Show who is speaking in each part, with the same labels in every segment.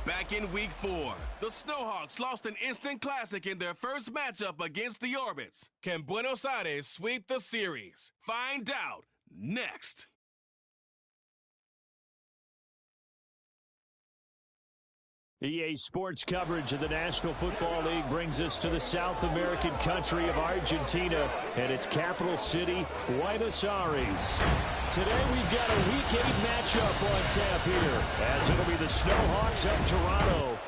Speaker 1: Back in Week 4, the Snowhawks lost an instant classic in their first matchup against the Orbits. Can Buenos Aires sweep the series? Find out next.
Speaker 2: EA Sports coverage of the National Football League brings us to the South American country of Argentina and its capital city, Buenos Aires. Today we've got a Week 8 matchup on tap here, as it'll be the Snowhawks of Toronto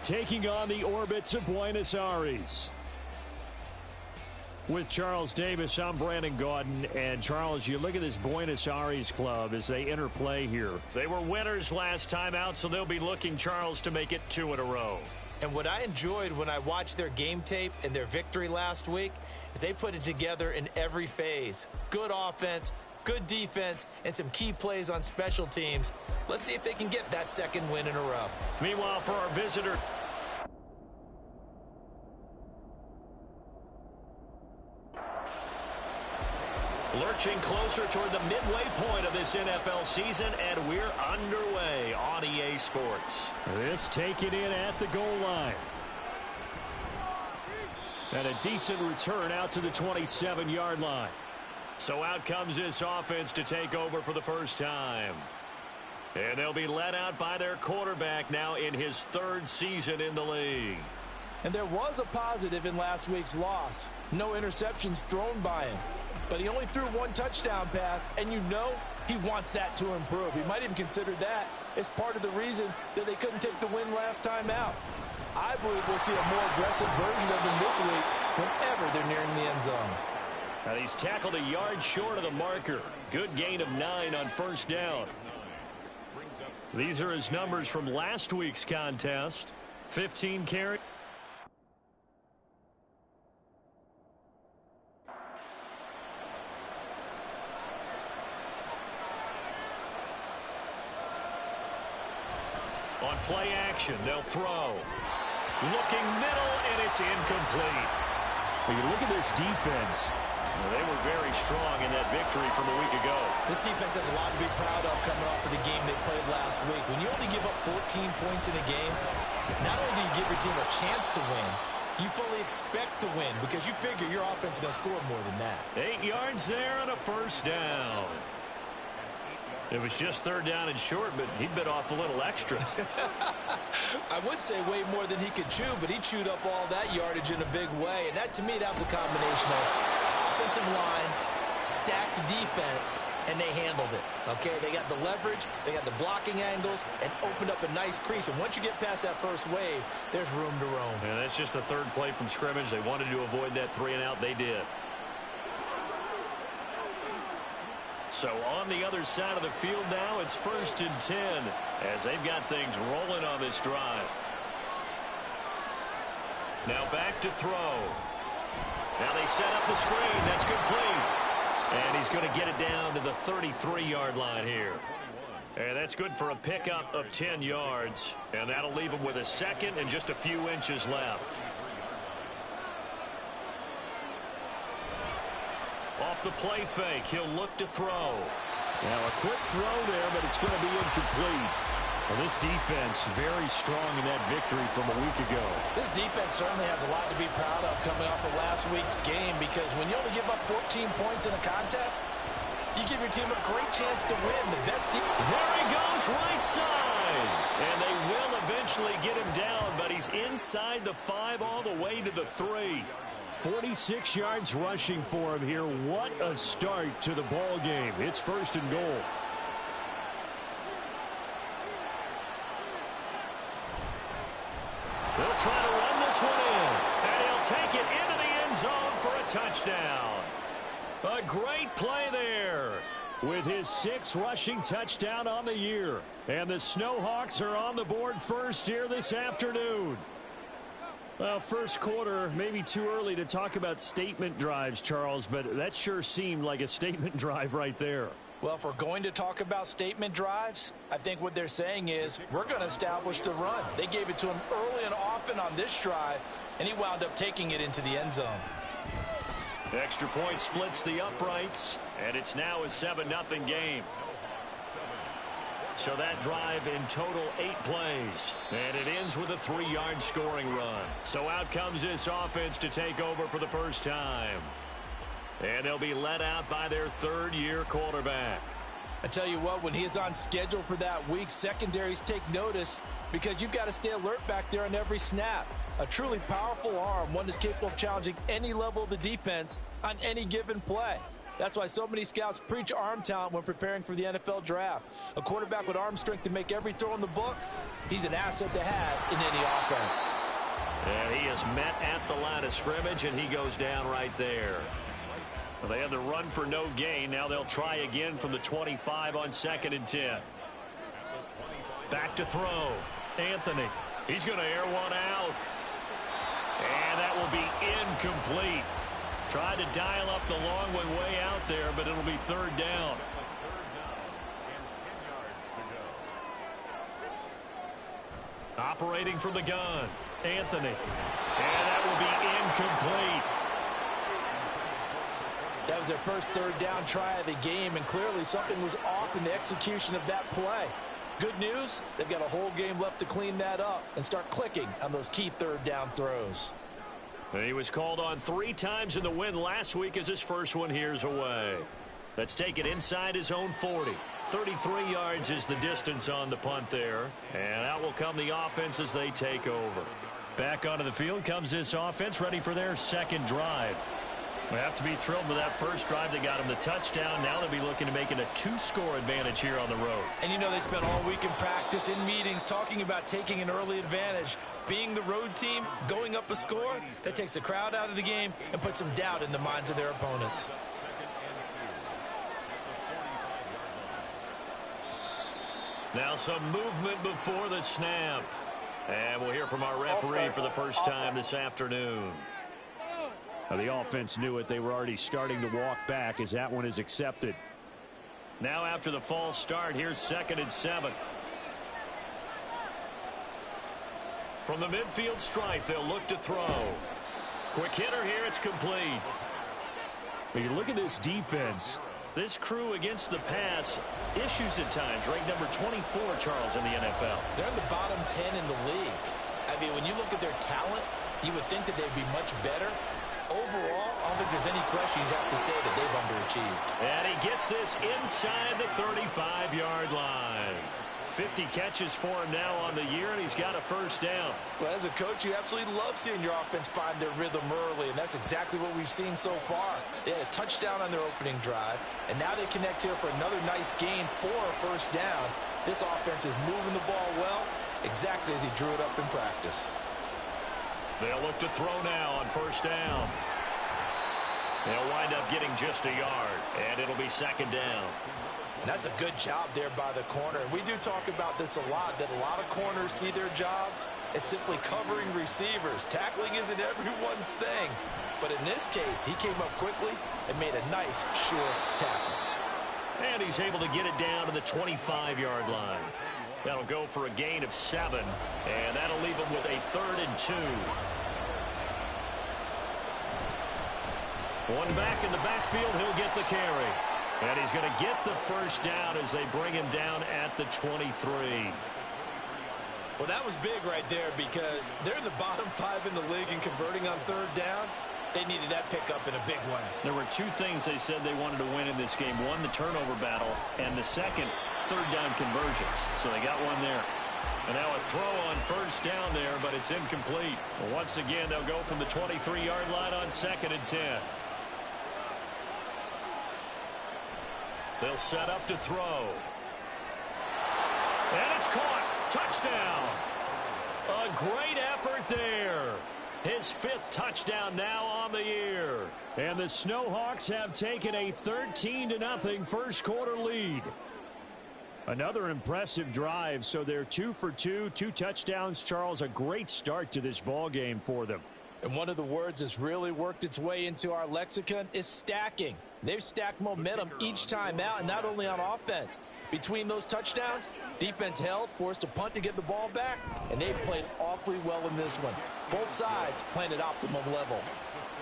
Speaker 2: taking on the Orbits of Buenos Aires. With Charles Davis, I'm Brandon Gaudin. And Charles, you look at this Buenos Aires club as they enter play here. They were winners last time out, so they'll be looking, Charles, to make it 2 in a row.
Speaker 3: And what I enjoyed when I watched their game tape and their victory last week is they put it together in every phase. Good offense, good defense, and some key plays on special teams. Let's see if they can get that second win in a row.
Speaker 2: Meanwhile, for our visitor, lurching closer toward the midway point of this NFL season, and we're underway on EA Sports. This taken in at the goal line. And a decent return out to the 27-yard line. So out comes this offense to take over for the first time. And they'll be led out by their quarterback now in his 3rd season in the league.
Speaker 4: And there was a positive in last week's loss. No interceptions thrown by him. But he only threw 1 touchdown pass, and you know he wants that to improve. He might even consider that as part of the reason that they couldn't take the win last time out. I believe we'll see a more aggressive version of him this week whenever they're nearing the end zone.
Speaker 2: And he's tackled a yard short of the marker. Good gain of 9 on first down. These are his numbers from last week's contest. 15 carries. On play action, they'll throw. Looking middle, and it's incomplete. When you look at this defense, they were very strong in that victory from a week ago.
Speaker 3: This defense has a lot to be proud of coming off of the game they played last week. When you only give up 14 points in a game, not only do you give your team a chance to win, you fully expect to win because you figure your offense is going to score more than that.
Speaker 2: 8 yards there and a first down. It was just 3rd down and short, but he bit off a little extra.
Speaker 3: I would say way more than he could chew, but he chewed up all that yardage in a big way. And that, to me, that was a combination of offensive line, stacked defense, and they handled it. Okay, they got the leverage, they got the blocking angles, and opened up a nice crease. And once you get past that first wave, there's room to roam.
Speaker 2: And that's just the 3rd play from scrimmage. They wanted to avoid that 3-and-out. They did. So on the other side of the field now, it's 1st and 10 as they've got things rolling on this drive. Now back to throw. Now they set up the screen. That's complete. And he's going to get it down to the 33-yard line here. And that's good for a pickup of 10 yards. And that'll leave him with a second and just a few inches left. Off the play fake, he'll look to throw. Now a quick throw there, but it's going to be incomplete. Well, this defense very strong in that victory from a week ago.
Speaker 4: This defense certainly has a lot to be proud of coming off of last week's game because when you only give up 14 points in a contest, you give your team a great chance to win. The best defense.
Speaker 2: There he goes, right side. And they will eventually get him down, but he's inside the 5 all the way to the 3. 46 yards rushing for him here. What a start to the ball game. It's 1st and goal. They'll try to run this one in, and he'll take it into the end zone for a touchdown. A great play there with his 6th rushing touchdown on the year. And the Snowhawks are on the board first here this afternoon. Well, first quarter, maybe too early to talk about statement drives, Charles, but that sure seemed like a statement drive right there.
Speaker 4: Well, if we're going to talk about statement drives, I think what they're saying is we're going to establish the run. They gave it to him early and often on this drive, and he wound up taking it into the end zone.
Speaker 2: Extra point splits the uprights, and it's now a 7-0 game. So that drive in total 8 plays. And it ends with a 3-yard scoring run. So out comes this offense to take over for the first time. And they'll be led out by their 3rd-year quarterback.
Speaker 4: I tell you what, when he is on schedule for that week, secondaries take notice because you've got to stay alert back there on every snap. A truly powerful arm, one that's capable of challenging any level of the defense on any given play. That's why so many scouts preach arm talent when preparing for the NFL draft. A quarterback with arm strength to make every throw in the book, he's an asset to have in any offense.
Speaker 2: And he is met at the line of scrimmage, and he goes down right there. Well, they had the run for no gain. Now they'll try again from the 25 on 2nd and 10. Back to throw. Anthony. He's going to air one out. And that will be incomplete. Tried to dial up the long one way out there, but it'll be 3rd down. Operating from the gun. Anthony. And that will be incomplete.
Speaker 4: That was their first 3rd down try of the game, and clearly something was off in the execution of that play. Good news, they've got a whole game left to clean that up and start clicking on those key 3rd down throws.
Speaker 2: And he was called on 3 times in the win last week as his first one here's away. Let's take it inside his own 40. 33 yards is the distance on the punt there. And out will come the offense as they take over. Back onto the field comes this offense, ready for their 2nd drive. They have to be thrilled with that first drive. They got him the touchdown. Now they'll be looking to make it a 2-score advantage here on the road.
Speaker 4: And you know they spent all week in practice, in meetings, talking about taking an early advantage. Being the road team, going up a score, that takes the crowd out of the game and puts some doubt in the minds of their opponents.
Speaker 2: Now some movement before the snap. And we'll hear from our referee for the first time this afternoon. Now the offense knew it. They were already starting to walk back as that one is accepted. Now after the false start, here's 2nd and 7. From the midfield stripe, they'll look to throw. Quick hitter here, it's complete. When you look at this defense, this crew against the pass, issues at times. Ranked number 24, Charles, in the NFL.
Speaker 4: They're in the bottom 10 in the league. I mean, when you look at their talent, you would think that they'd be much better. Overall, I don't think there's any question you'd have to say that they've underachieved.
Speaker 2: And he gets this inside the 35-yard line. 50 catches for him now on the year, and he's got a first down.
Speaker 4: Well, as a coach, you absolutely love seeing your offense find their rhythm early, and that's exactly what we've seen so far. They had a touchdown on their opening drive, and now they connect here for another nice gain for a first down. This offense is moving the ball well, exactly as he drew it up in practice.
Speaker 2: They'll look to throw now on first down. They'll wind up getting just a yard, and it'll be 2nd down.
Speaker 4: And that's a good job there by the corner. We do talk about this a lot, that a lot of corners see their job as simply covering receivers. Tackling isn't everyone's thing. But in this case, he came up quickly and made a nice, sure tackle.
Speaker 2: And he's able to get it down to the 25-yard line. That'll go for a gain of 7, and that'll leave him with a 3rd and 2. One back in the backfield, he'll get the carry. And he's going to get the first down as they bring him down at the 23.
Speaker 4: Well, that was big right there because they're in the bottom 5 in the league and converting on 3rd down. They needed that pickup in a big way.
Speaker 2: There were 2 things they said they wanted to win in this game. One, the turnover battle, and the second, 3rd down conversions. So they got one there. And now a throw on first down there, but it's incomplete. Well, once again, they'll go from the 23-yard line on 2nd and 10. They'll set up to throw. And it's caught. Touchdown. A great effort there. His 5th touchdown now on the year. And the Snowhawks have taken a 13-0 first quarter lead. Another impressive drive, so they're 2 for 2, 2 touchdowns. Charles, a great start to this ball game for them.
Speaker 4: And one of the words that's really worked its way into our lexicon is stacking. They've stacked momentum each time out, and not only on offense. Between those touchdowns, defense held, forced a punt to get the ball back, and they've played awfully well in this one. Both sides playing at optimum level.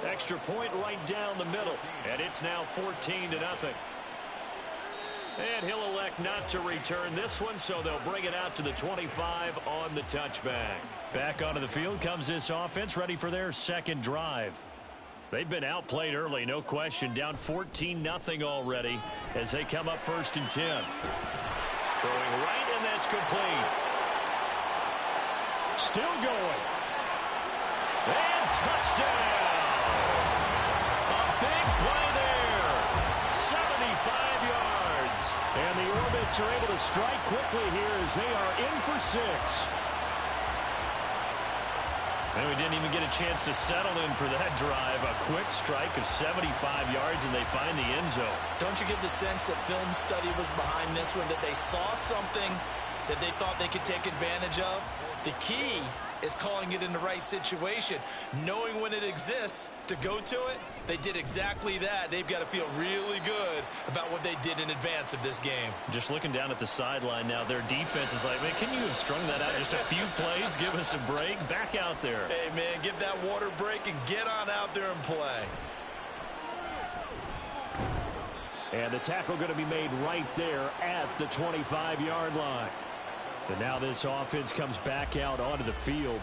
Speaker 2: Extra point right down the middle, and it's now 14-0. And he'll elect not to return this one, so they'll bring it out to the 25 on the touchback. Back onto the field comes this offense, ready for their second drive. They've been outplayed early, no question. Down 14-0 already as they come up 1st and 10. Throwing right, and that's complete. Still going. And touchdown. A big play there. 75 yards. And the Orbits are able to strike quickly here as they are in for 6. And we didn't even get a chance to settle in for that drive. A quick strike of 75 yards, and they find the end zone.
Speaker 3: Don't you get the sense that film study was behind this one, that they saw something that they thought they could take advantage of? The key is calling it in the right situation, knowing when it exists to go to it. They did exactly that. They've got to feel really good about what they did in advance of this game.
Speaker 2: Just looking down at the sideline now, their defense is like, man, can you have strung that out just a few plays? Give us a break. Back out there.
Speaker 3: Hey, man, give that water break and get on out there and play.
Speaker 2: And the tackle going to be made right there at the 25-yard line. And now this offense comes back out onto the field.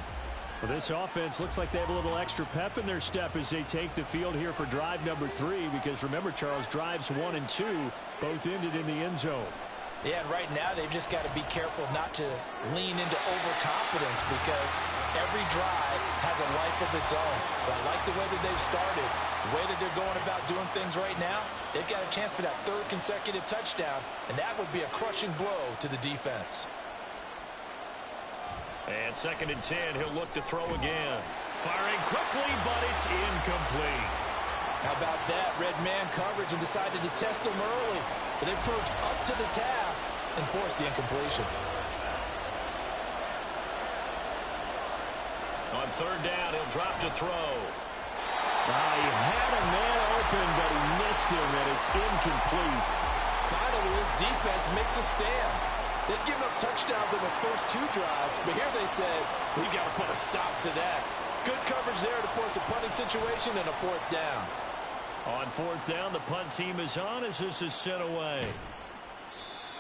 Speaker 2: Well, this offense looks like they have a little extra pep in their step as they take the field here for drive number 3. Because remember, Charles, drives 1 and 2 both ended in the end zone.
Speaker 4: Yeah, and right now they've just got to be careful not to lean into overconfidence because every drive has a life of its own. But I like the way that they've started, the way that they're going about doing things right now. They've got a chance for that 3rd consecutive touchdown, and that would be a crushing blow to the defense.
Speaker 2: And 2nd and 10, he'll look to throw again. Firing quickly, but it's incomplete.
Speaker 4: How about that? Red man coverage and decided to test them early. But they proved up to the task and forced the incompletion.
Speaker 2: On 3rd down, he'll drop to throw. He had a man open, but he missed him, and it's incomplete.
Speaker 4: Finally, his defense makes a stand. They've given up touchdowns in the first 2 drives, but here they said, we got to put a stop to that. Good coverage there to force a punting situation and a 4th down.
Speaker 2: On 4th down, the punt team is on as this is sent away.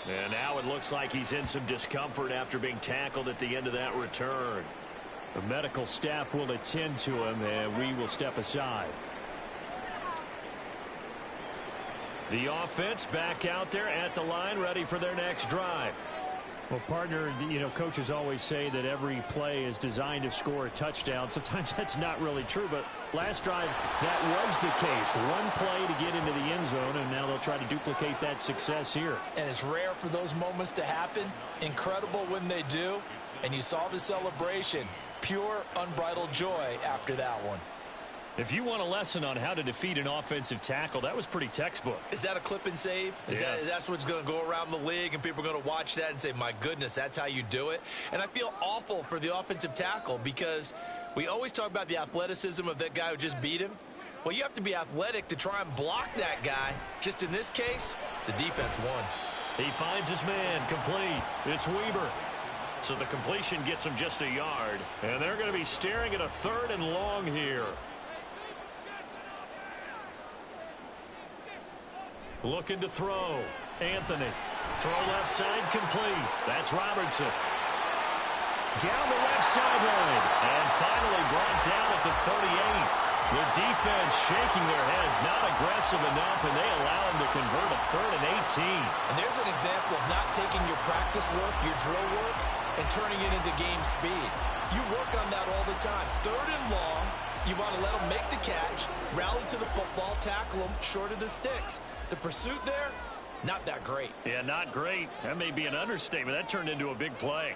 Speaker 2: And now it looks like he's in some discomfort after being tackled at the end of that return. The medical staff will attend to him, and we will step aside. The offense back out there at the line, ready for their next drive. Well, partner, you know, coaches always say that every play is designed to score a touchdown. Sometimes that's not really true, but last drive, that was the case. One play to get into the end zone, and now they'll try to duplicate that success here.
Speaker 4: And it's rare for those moments to happen. Incredible when they do. And you saw the celebration. Pure, unbridled joy after that one.
Speaker 2: If you want a lesson on how to defeat an offensive tackle, that was pretty textbook.
Speaker 3: Is that a clip and save?
Speaker 2: Yes.
Speaker 3: That's what's going to go around the league, and people are going to watch that and say, my goodness, that's how you do it? And I feel awful for the offensive tackle because we always talk about the athleticism of that guy who just beat him. Well, you have to be athletic to try and block that guy. Just in this case, the defense won.
Speaker 2: He finds his man, complete. It's Weber. So the completion gets him just a yard. And they're going to be staring at a 3rd and long here. Looking to throw. Anthony. Throw left side, complete. That's Robertson. Down the left sideline. And finally brought down at the 38. The defense shaking their heads, not aggressive enough, and they allow him to convert a 3rd and 18.
Speaker 3: And there's an example of not taking your practice work, your drill work, and turning it into game speed. You work on that all the time. 3rd and long, you want to let them make the catch, rally to the football, tackle them short of the sticks. The pursuit there, not that great.
Speaker 2: Yeah, not great. That may be an understatement. That turned into a big play.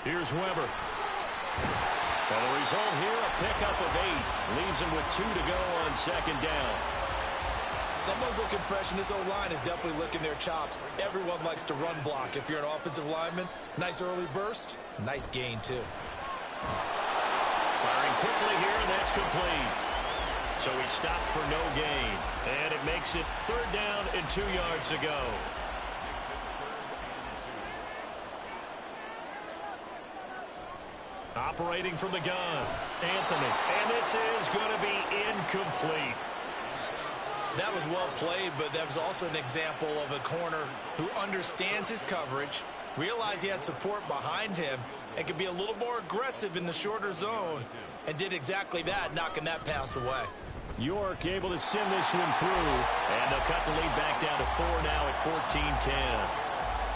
Speaker 2: Here's Weber. And the result here, a pickup of 8. Leaves him with 2 to go on 2nd down.
Speaker 3: Someone's looking fresh, and this O-line is definitely licking their chops. Everyone likes to run block. If you're an offensive lineman, nice early burst, nice gain, too.
Speaker 2: Firing quickly here, and that's complete. So he stopped for no gain. And it makes it 3rd down and 2 yards to go. Operating from the gun, Anthony. And this is going to be incomplete.
Speaker 3: That was well played, but that was also an example of a corner who understands his coverage, realized he had support behind him, and could be a little more aggressive in the shorter zone, and did exactly that, knocking that pass away.
Speaker 2: York able to send this one through, and they'll cut the lead back down to 4 now at 14-10.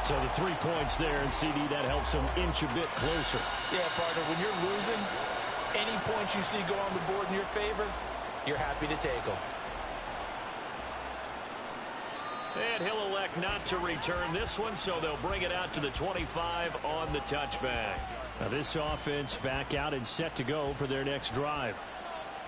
Speaker 2: So the 3 points there, and CD, that helps them inch a bit closer.
Speaker 4: Yeah, partner, when you're losing, any points you see go on the board in your favor, you're happy to take them.
Speaker 2: And he'll elect not to return this one, so they'll bring it out to the 25 on the touchback. Now this offense back out and set to go for their next drive.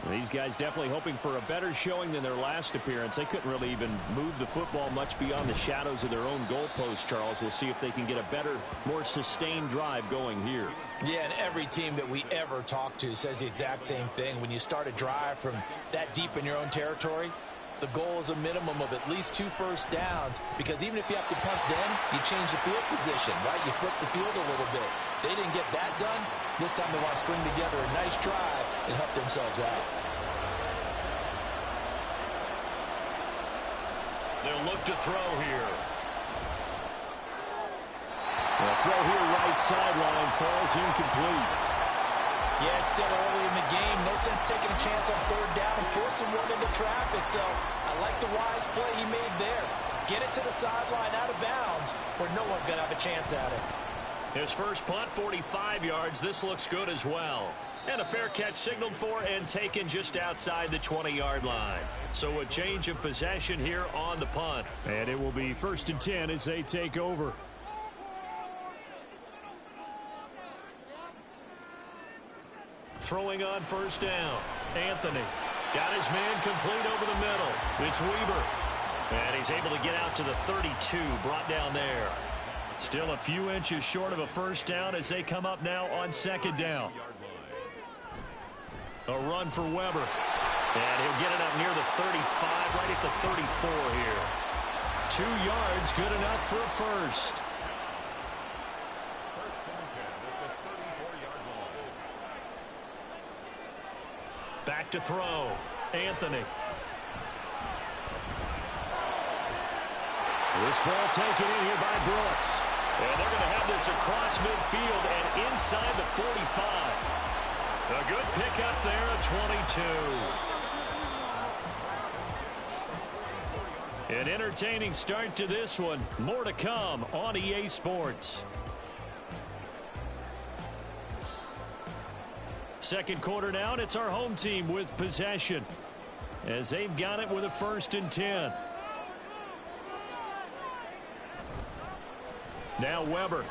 Speaker 2: These guys definitely hoping for a better showing than their last appearance. They couldn't really even move the football much beyond the shadows of their own goalpost, Charles. We'll see if they can get a better, more sustained drive going here.
Speaker 4: Yeah, and every team that we ever talk to says the exact same thing. When you start a drive from that deep in your own territory, the goal is a minimum of at least 2 first downs, because even if you have to punt then, you change the field position, right? You flip the field a little bit. They didn't get that done. This time they want to string together a nice drive and help themselves out.
Speaker 2: They'll look to throw here. The throw here right sideline falls incomplete.
Speaker 4: Yeah, it's still early in the game. No sense taking a chance on 3rd down and forcing one into traffic. So I like the wise play he made there. Get it to the sideline out of bounds where no one's going to have a chance at it.
Speaker 2: His first punt, 45 yards. This looks good as well. And a fair catch signaled for and taken just outside the 20-yard line. So a change of possession here on the punt. And it will be 1st and 10 as they take over. Throwing on 1st down. Anthony got his man complete over the middle. It's Weber. And he's able to get out to the 32, brought down there. Still a few inches short of a 1st down as they come up now on 2nd down. A run for Weber. And he'll get it up near the 35, right at the 34 here. 2 yards, good enough for a first. Back to throw. Anthony. This ball taken in here by Brooks. And they're going to have this across midfield and inside the 45. A good pickup there at 22. An entertaining start to this one. More to come on EA Sports. Second quarter now, and it's our home team with possession as they've got it with a 1st and 10. Now Weber.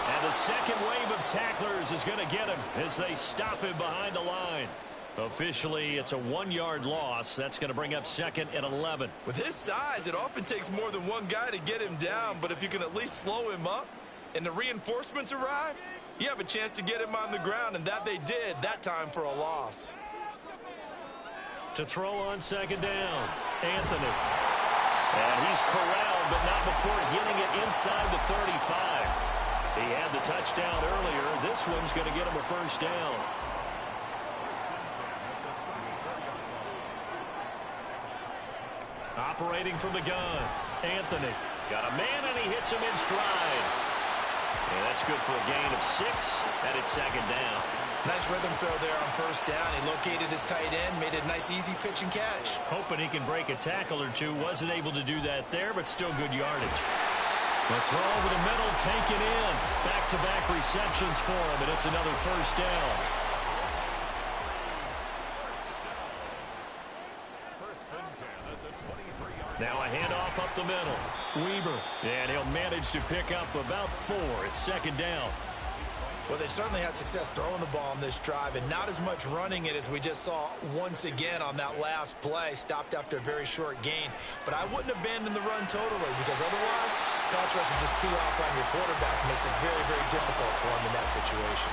Speaker 2: And the second wave of tacklers is going to get him as they stop him behind the line. Officially, it's a 1-yard loss. That's going to bring up 2nd and 11.
Speaker 4: With his size, it often takes more than one guy to get him down, but if you can at least slow him up and the reinforcements arrive, you have a chance to get him on the ground, and that they did that time for a loss.
Speaker 2: To throw on 2nd down, Anthony. And he's corralled, but not before getting it inside the 35. He had the touchdown earlier. This one's going to get him a 1st down. Operating from the gun, Anthony. Got a man, and he hits him in stride. And that's good for a gain of 6, and it's 2nd down.
Speaker 4: Nice rhythm throw there on 1st down. He located his tight end, made a nice easy pitch and catch.
Speaker 2: Hoping he can break a tackle or two. Wasn't able to do that there, but still good yardage. The throw over the middle, taken in. Back-to-back receptions for him, and it's another 1st down. Now a handoff up the middle. Weber, and he'll manage to pick up about 4. It's 2nd down.
Speaker 4: Well, they certainly had success throwing the ball on this drive, and not as much running it as we just saw once again on that last play. Stopped after a very short gain. But I wouldn't abandon the run totally, because otherwise, pass rush is just too off on your quarterback. It makes it very, very difficult for him in that situation.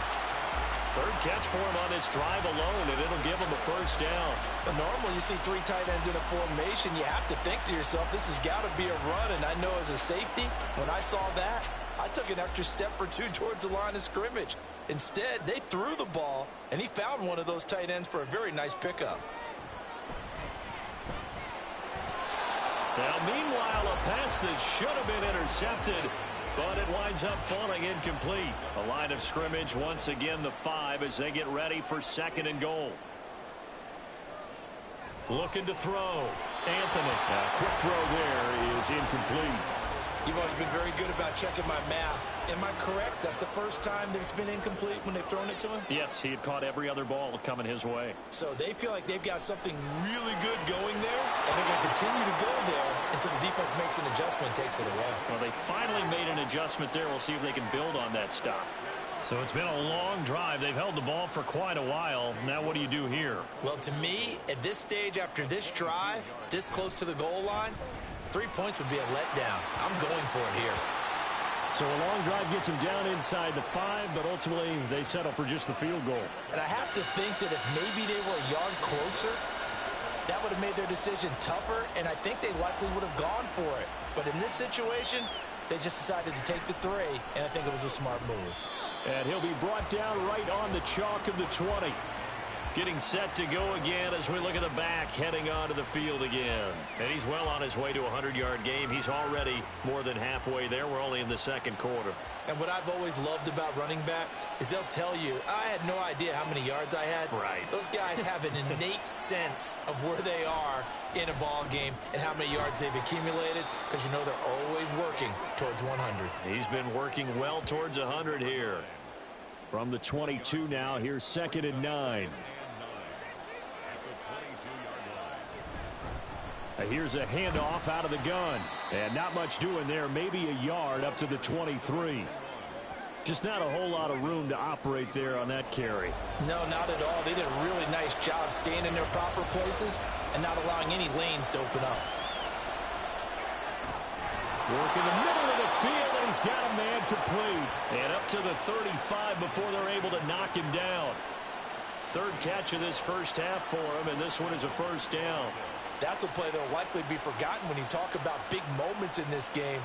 Speaker 2: 3rd catch for him on this drive alone, and it'll give him a 1st down.
Speaker 4: But normally you see 3 tight ends in a formation, you have to think to yourself, this has got to be a run. And I know as a safety, when I saw that, I took an extra step or 2 towards the line of scrimmage. Instead, they threw the ball, and he found one of those tight ends for a very nice pickup.
Speaker 2: Now, meanwhile, a pass that should have been intercepted, but it winds up falling incomplete. A line of scrimmage, once again, the 5 as they get ready for 2nd and goal. Looking to throw. Anthony. Quick throw there is incomplete.
Speaker 3: You've always been very good about checking my math. Am I correct? That's the first time that it's been incomplete when they've thrown it to him?
Speaker 2: Yes, he had caught every other ball coming his way.
Speaker 3: So they feel like they've got something really good going there, and they're going to continue to go there until the defense makes an adjustment and takes it away.
Speaker 2: Well, they finally made an adjustment there. We'll see if they can build on that stop. So it's been a long drive. They've held the ball for quite a while. Now what do you do here?
Speaker 3: Well, to me, at this stage, after this drive, this close to the goal line, 3 points would be a letdown. I'm going for it here.
Speaker 2: So a long drive gets them down inside the 5, but ultimately they settle for just the field goal.
Speaker 3: And I have to think that if maybe they were a yard closer, that would have made their decision tougher, and I think they likely would have gone for it. But in this situation, they just decided to take the 3, and I think it was a smart move.
Speaker 2: And he'll be brought down right on the chalk of the 20. Getting set to go again as we look at the back, heading onto the field again. And he's well on his way to a 100-yard game. He's already more than halfway there. We're only in the 2nd quarter.
Speaker 3: And what I've always loved about running backs is they'll tell you, I had no idea how many yards I had.
Speaker 2: Right.
Speaker 3: Those guys have an innate sense of where they are in a ball game and how many yards they've accumulated, because you know they're always working towards 100.
Speaker 2: He's been working well towards 100 here. From the 22 now, here's 2nd and 9. Here's a handoff out of the gun. And not much doing there. Maybe a yard up to the 23. Just not a whole lot of room to operate there on that carry.
Speaker 4: No, not at all. They did a really nice job staying in their proper places and not allowing any lanes to open up.
Speaker 2: Work in the middle of the field, and he's got a man complete. And up to the 35 before they're able to knock him down. 3rd catch of this first half for him, and this one is a first down.
Speaker 4: That's a play that will likely be forgotten when you talk about big moments in this game.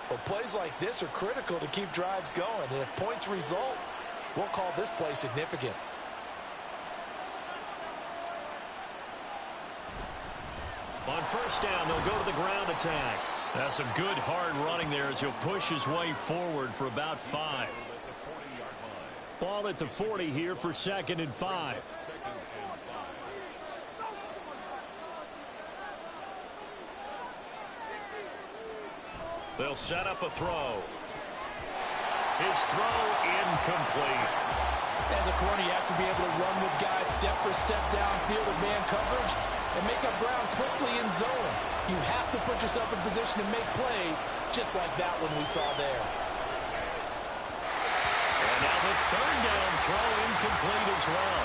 Speaker 4: But plays like this are critical to keep drives going. And if points result, we'll call this play significant.
Speaker 2: On first down, they'll go to the ground attack. That's some good hard running there as he'll push his way forward for about 5. Ball at the 40 here for 2nd and 5. They'll set up a throw. His throw incomplete.
Speaker 4: As a corner, you have to be able to run with guys step for step downfield in man coverage and make up ground quickly in zone. You have to put yourself in position to make plays, just like that one we saw there.
Speaker 2: And now the 3rd down throw incomplete as well.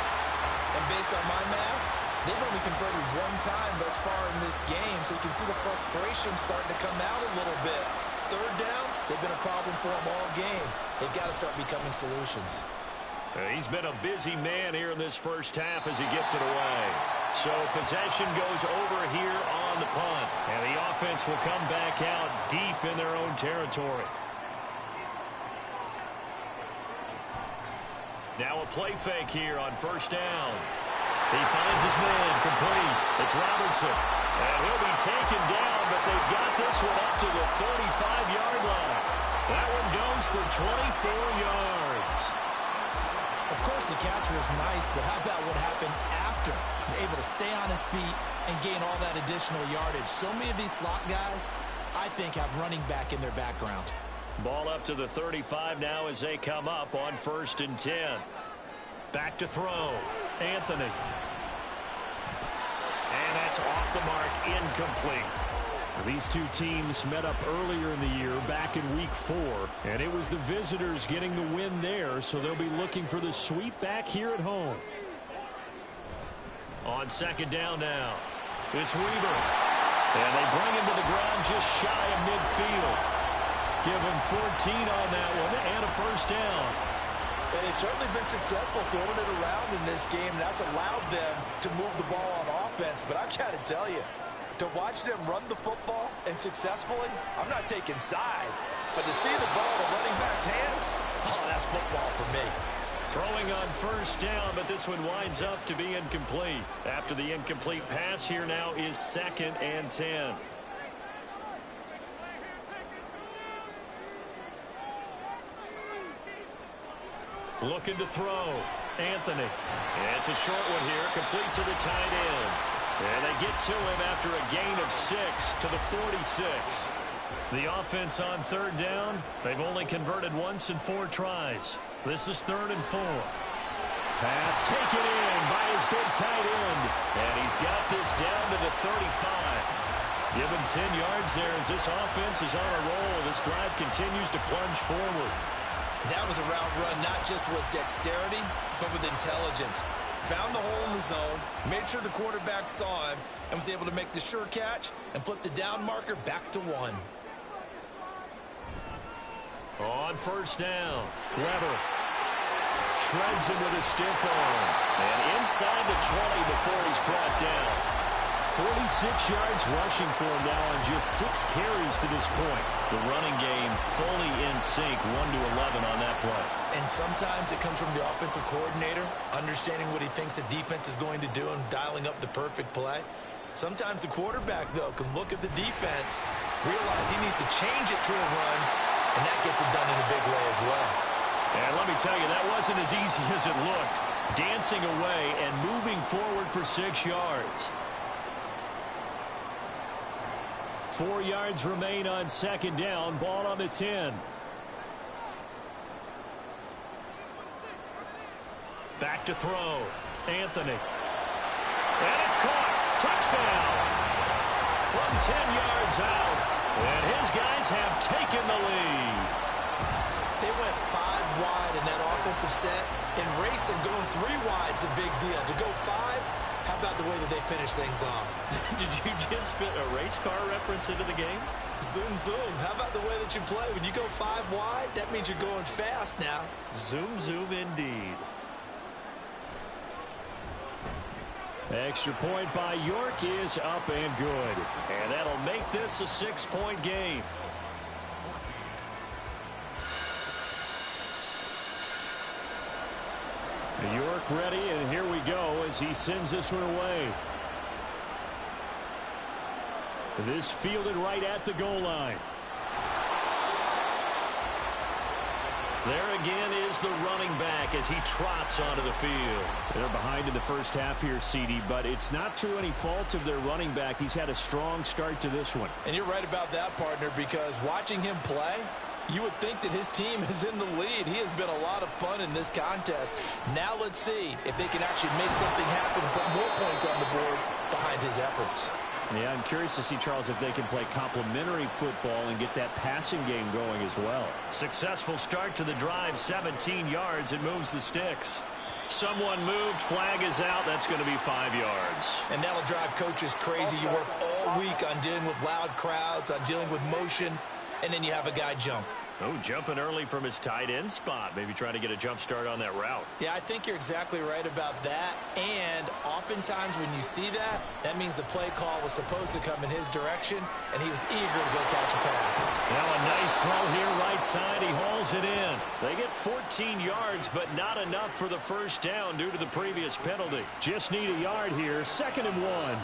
Speaker 3: And based on my math, they've only converted 1 time thus far in this game, so you can see the frustration starting to come out a little bit. 3rd downs, they've been a problem for them all game. They've got to start becoming solutions.
Speaker 2: He's been a busy man here in this first half as he gets it away. So possession goes over here on the punt. And the offense will come back out deep in their own territory. Now a play fake here on first down. He finds his man complete. It's Robertson. And he'll be taken down, but they've got this one up to the 35-yard line. That one goes for 24 yards.
Speaker 3: Of course, the catch was nice, but how about what happened after? Able to stay on his feet and gain all that additional yardage. So many of these slot guys, I think, have running back in their background.
Speaker 2: Ball up to the 35 now as they come up on 1st and 10. Back to throw. Anthony. And that's off the mark, incomplete. These two teams met up earlier in the year, back in week 4, and it was the visitors getting the win there, so they'll be looking for the sweep back here at home. On 2nd down now, it's Weaver. And they bring him to the ground just shy of midfield. Give him 14 on that one and a first down.
Speaker 4: And they've certainly been successful throwing it around in this game. That's allowed them to move the ball on offense. But I've got to tell you, to watch them run the football and successfully, I'm not taking sides. But to see the ball in the running back's hands, oh, that's football for me.
Speaker 2: Throwing on first down, but this one winds up to be incomplete. After the incomplete pass, here now is 2nd and 10. Looking to throw. Anthony. And it's a short one here, complete to the tight end. And they get to him after a gain of 6 to the 46. The offense on third down, they've only converted once in 4 tries. This is 3rd and 4. Pass taken in by his big tight end. And he's got this down to the 35. Give him 10 yards there as this offense is on a roll. This drive continues to plunge forward.
Speaker 3: That was a route run not just with dexterity, but with intelligence. Found the hole in the zone, made sure the quarterback saw him, and was able to make the sure catch and flip the down marker back to 1.
Speaker 2: On first down, Weber shreds him with a stiff arm. And inside the 20 before he's brought down. 46 yards rushing for him now on just 6 carries to this point. The running game fully in sync, 1-11 on that play.
Speaker 3: And sometimes it comes from the offensive coordinator, understanding what he thinks the defense is going to do and dialing up the perfect play. Sometimes the quarterback, though, can look at the defense, realize he needs to change it to a run, and that gets it done in a big way as well.
Speaker 2: And let me tell you, that wasn't as easy as it looked. Dancing away and moving forward for 6 yards. 4 yards remain on second down. Ball on the 10. Back to throw. Anthony. And it's caught. Touchdown. From 10 yards out. And his guys have taken the lead.
Speaker 3: They went 5 wide in that offensive set. In racing, going 3 wide is a big deal. To go 5, how about the way that they finish things off?
Speaker 2: Did you just fit a race car reference into the game?
Speaker 3: Zoom, zoom. How about the way that you play? When you go 5 wide, that means you're going fast now.
Speaker 2: Zoom, zoom indeed. Extra point by York is up and good. And that'll make this a 6-point game. York ready, and here we go as he sends this one away. This fielded right at the goal line. There again is the running back as he trots onto the field. They're behind in the first half here, CD, but it's not through any fault of their running back. He's had a strong start to this one.
Speaker 4: And you're right about that, partner, because watching him play, you would think that his team is in the lead. He has been a lot of fun in this contest. Now let's see if they can actually make something happen, put more points on the board behind his efforts.
Speaker 2: Yeah, I'm curious to see, Charles, if they can play complementary football and get that passing game going as well. Successful start to the drive, 17 yards. It moves the sticks. Someone moved, flag is out. That's going to be 5 yards.
Speaker 3: And that'll drive coaches crazy. You work all week on dealing with loud crowds, on dealing with motion, and then you have a guy jump.
Speaker 2: Oh, jumping early from his tight end spot. Maybe trying to get a jump start on that route.
Speaker 3: Yeah, I think you're exactly right about that. And oftentimes when you see that, that means the play call was supposed to come in his direction, and he was eager to go catch a pass.
Speaker 2: Now a nice throw here, right side. He hauls it in. They get 14 yards, but not enough for the first down due to the previous penalty. Just need a yard here. 2nd and 1.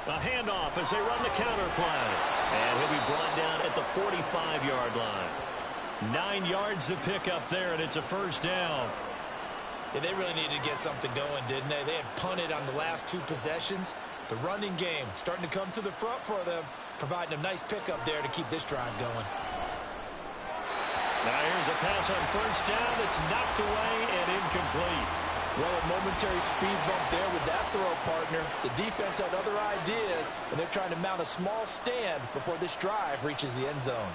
Speaker 2: A handoff as they run the counter play. And he'll be brought down at the 45-yard line. 9 yards to pick up there, and it's a first down.
Speaker 3: Yeah, they really needed to get something going, didn't they? They had punted on the last 2 possessions. The running game starting to come to the front for them, providing a nice pickup there to keep this drive going.
Speaker 2: Now here's a pass on first down that's knocked away and incomplete.
Speaker 4: Well, a momentary speed bump there with that throw, partner. The defense had other ideas, and they're trying to mount a small stand before this drive reaches the end zone.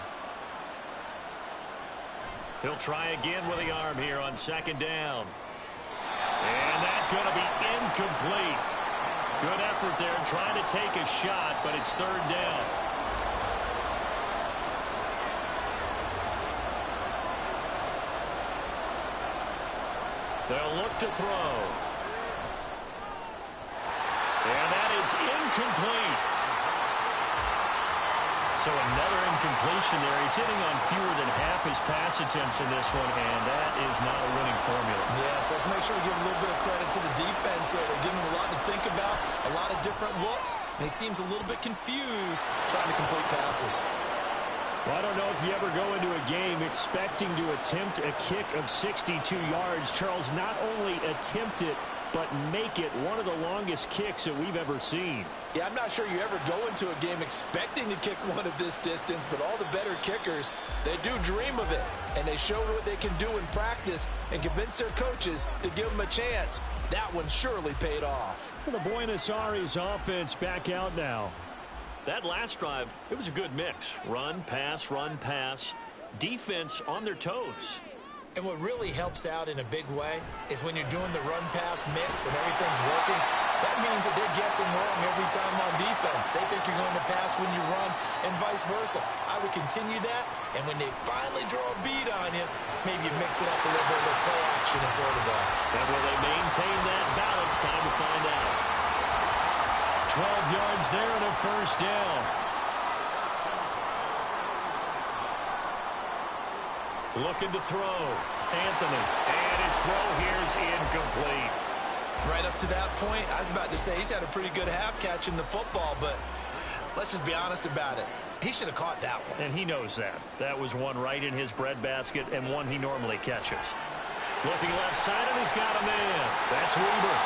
Speaker 2: He'll try again with the arm here on 2nd down. And that's going to be incomplete. Good effort there trying to take a shot, but it's 3rd down. They'll look to throw. And that is incomplete. So another incompletion there. He's hitting on fewer than half his pass attempts in this one, and that is not a winning formula.
Speaker 3: Yes, let's make sure we give a little bit of credit to the defense here. They're giving him a lot to think about, a lot of different looks, and he seems a little bit confused trying to complete passes.
Speaker 2: Well, I don't know if you ever go into a game expecting to attempt a kick of 62 yards. Charles, not only attempt it, but make it one of the longest kicks that we've ever seen.
Speaker 4: Yeah, I'm not sure you ever go into a game expecting to kick one of this distance, but all the better kickers, they do dream of it. And they show what they can do in practice and convince their coaches to give them a chance. That one surely paid off.
Speaker 2: The Buenos Aires offense back out now.
Speaker 5: That last drive, it was a good mix. Run, pass, defense on their toes.
Speaker 3: And what really helps out in a big way is when you're doing the run-pass mix and everything's working, that means that they're guessing wrong every time on defense. They think you're going to pass when you run and vice versa. I would continue that, and when they finally draw a bead on you, maybe you mix it up a little bit with play action and throw the ball.
Speaker 5: And will they maintain that balance? Time to find out.
Speaker 2: 12 yards there and a first down.
Speaker 5: Looking to throw. Anthony. And his throw here is incomplete.
Speaker 3: Right up to that point, I was about to say he's had a pretty good half catching the football, but let's just be honest about it. He should have caught that one.
Speaker 5: And he knows that. That was one right in his breadbasket and one he normally catches. Looking left side, and he's got him in. That's Weber.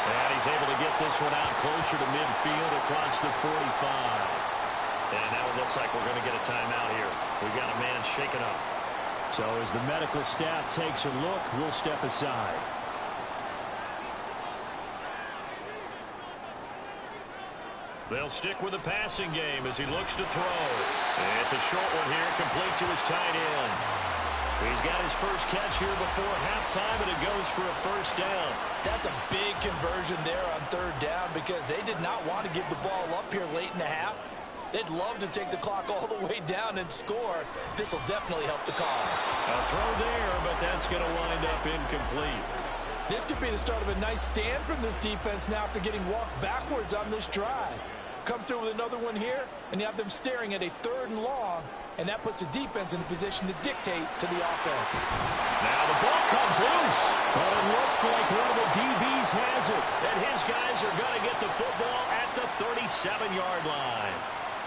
Speaker 5: And he's able to get this one out closer to midfield across the 45. And now it looks like we're going to get a timeout here. We've got a man shaken up.
Speaker 2: So as the medical staff takes a look, we'll step aside.
Speaker 5: They'll stick with the passing game as he looks to throw. It's a short one here, complete to his tight end. He's got his first catch here before halftime, and it goes for a first down.
Speaker 4: That's a big conversion there on third down because they did not want to give the ball up here late in the half. They'd love to take the clock all the way down and score. This will definitely help the cause.
Speaker 5: A throw there, but that's going to wind up incomplete.
Speaker 4: This could be the start of a nice stand from this defense now after getting walked backwards on this drive. Come through with another one here, and you have them staring at a 3rd and long, and that puts the defense in a position to dictate to the offense.
Speaker 5: Now the ball comes loose.
Speaker 2: But it looks like one of the DBs has it.
Speaker 5: And his guys are going to get the football at the 37-yard line.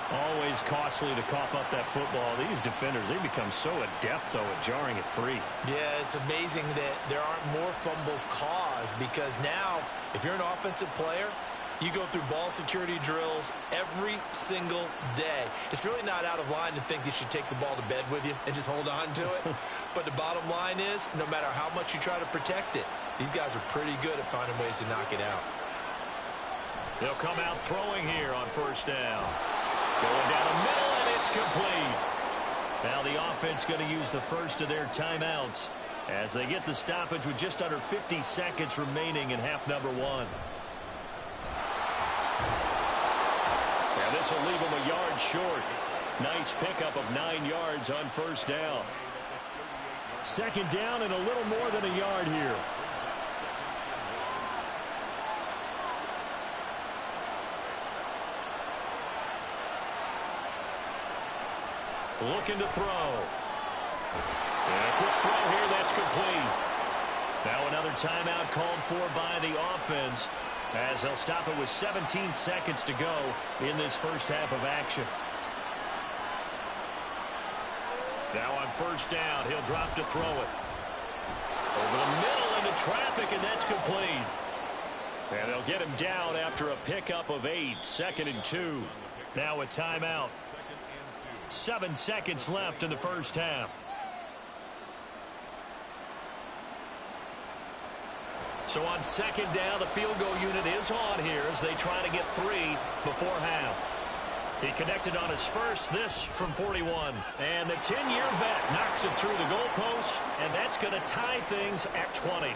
Speaker 2: Always costly to cough up that football. These defenders, they become so adept, though, at jarring it free.
Speaker 3: Yeah, it's amazing that there aren't more fumbles caused because now, if you're an offensive player, you go through ball security drills every single day. It's really not out of line to think you should take the ball to bed with you and just hold on to it. But the bottom line is, no matter how much you try to protect it, these guys are pretty good at finding ways to knock it out.
Speaker 5: They'll come out throwing here on first down. Going down the middle, and it's complete. Now the offense going to use the first of their timeouts as they get the stoppage with just under 50 seconds remaining in half number 1. Now this will leave them a yard short. Nice pickup of 9 yards on first down.
Speaker 2: 2nd down and a little more than a yard here.
Speaker 5: Looking to throw. And a quick throw here, that's complete. Now another timeout called for by the offense as they'll stop it with 17 seconds to go in this first half of action. Now on first down, he'll drop to throw it. Over the middle into traffic, and that's complete. And they'll get him down after a pickup of 8, 2nd and 2. Now a timeout. 7 seconds left in the first half. So on 2nd down, the field goal unit is on here as they try to get 3 before half. He connected on his first, this from 41. And the 10-year vet knocks it through the goalpost, and that's going to tie things at 20.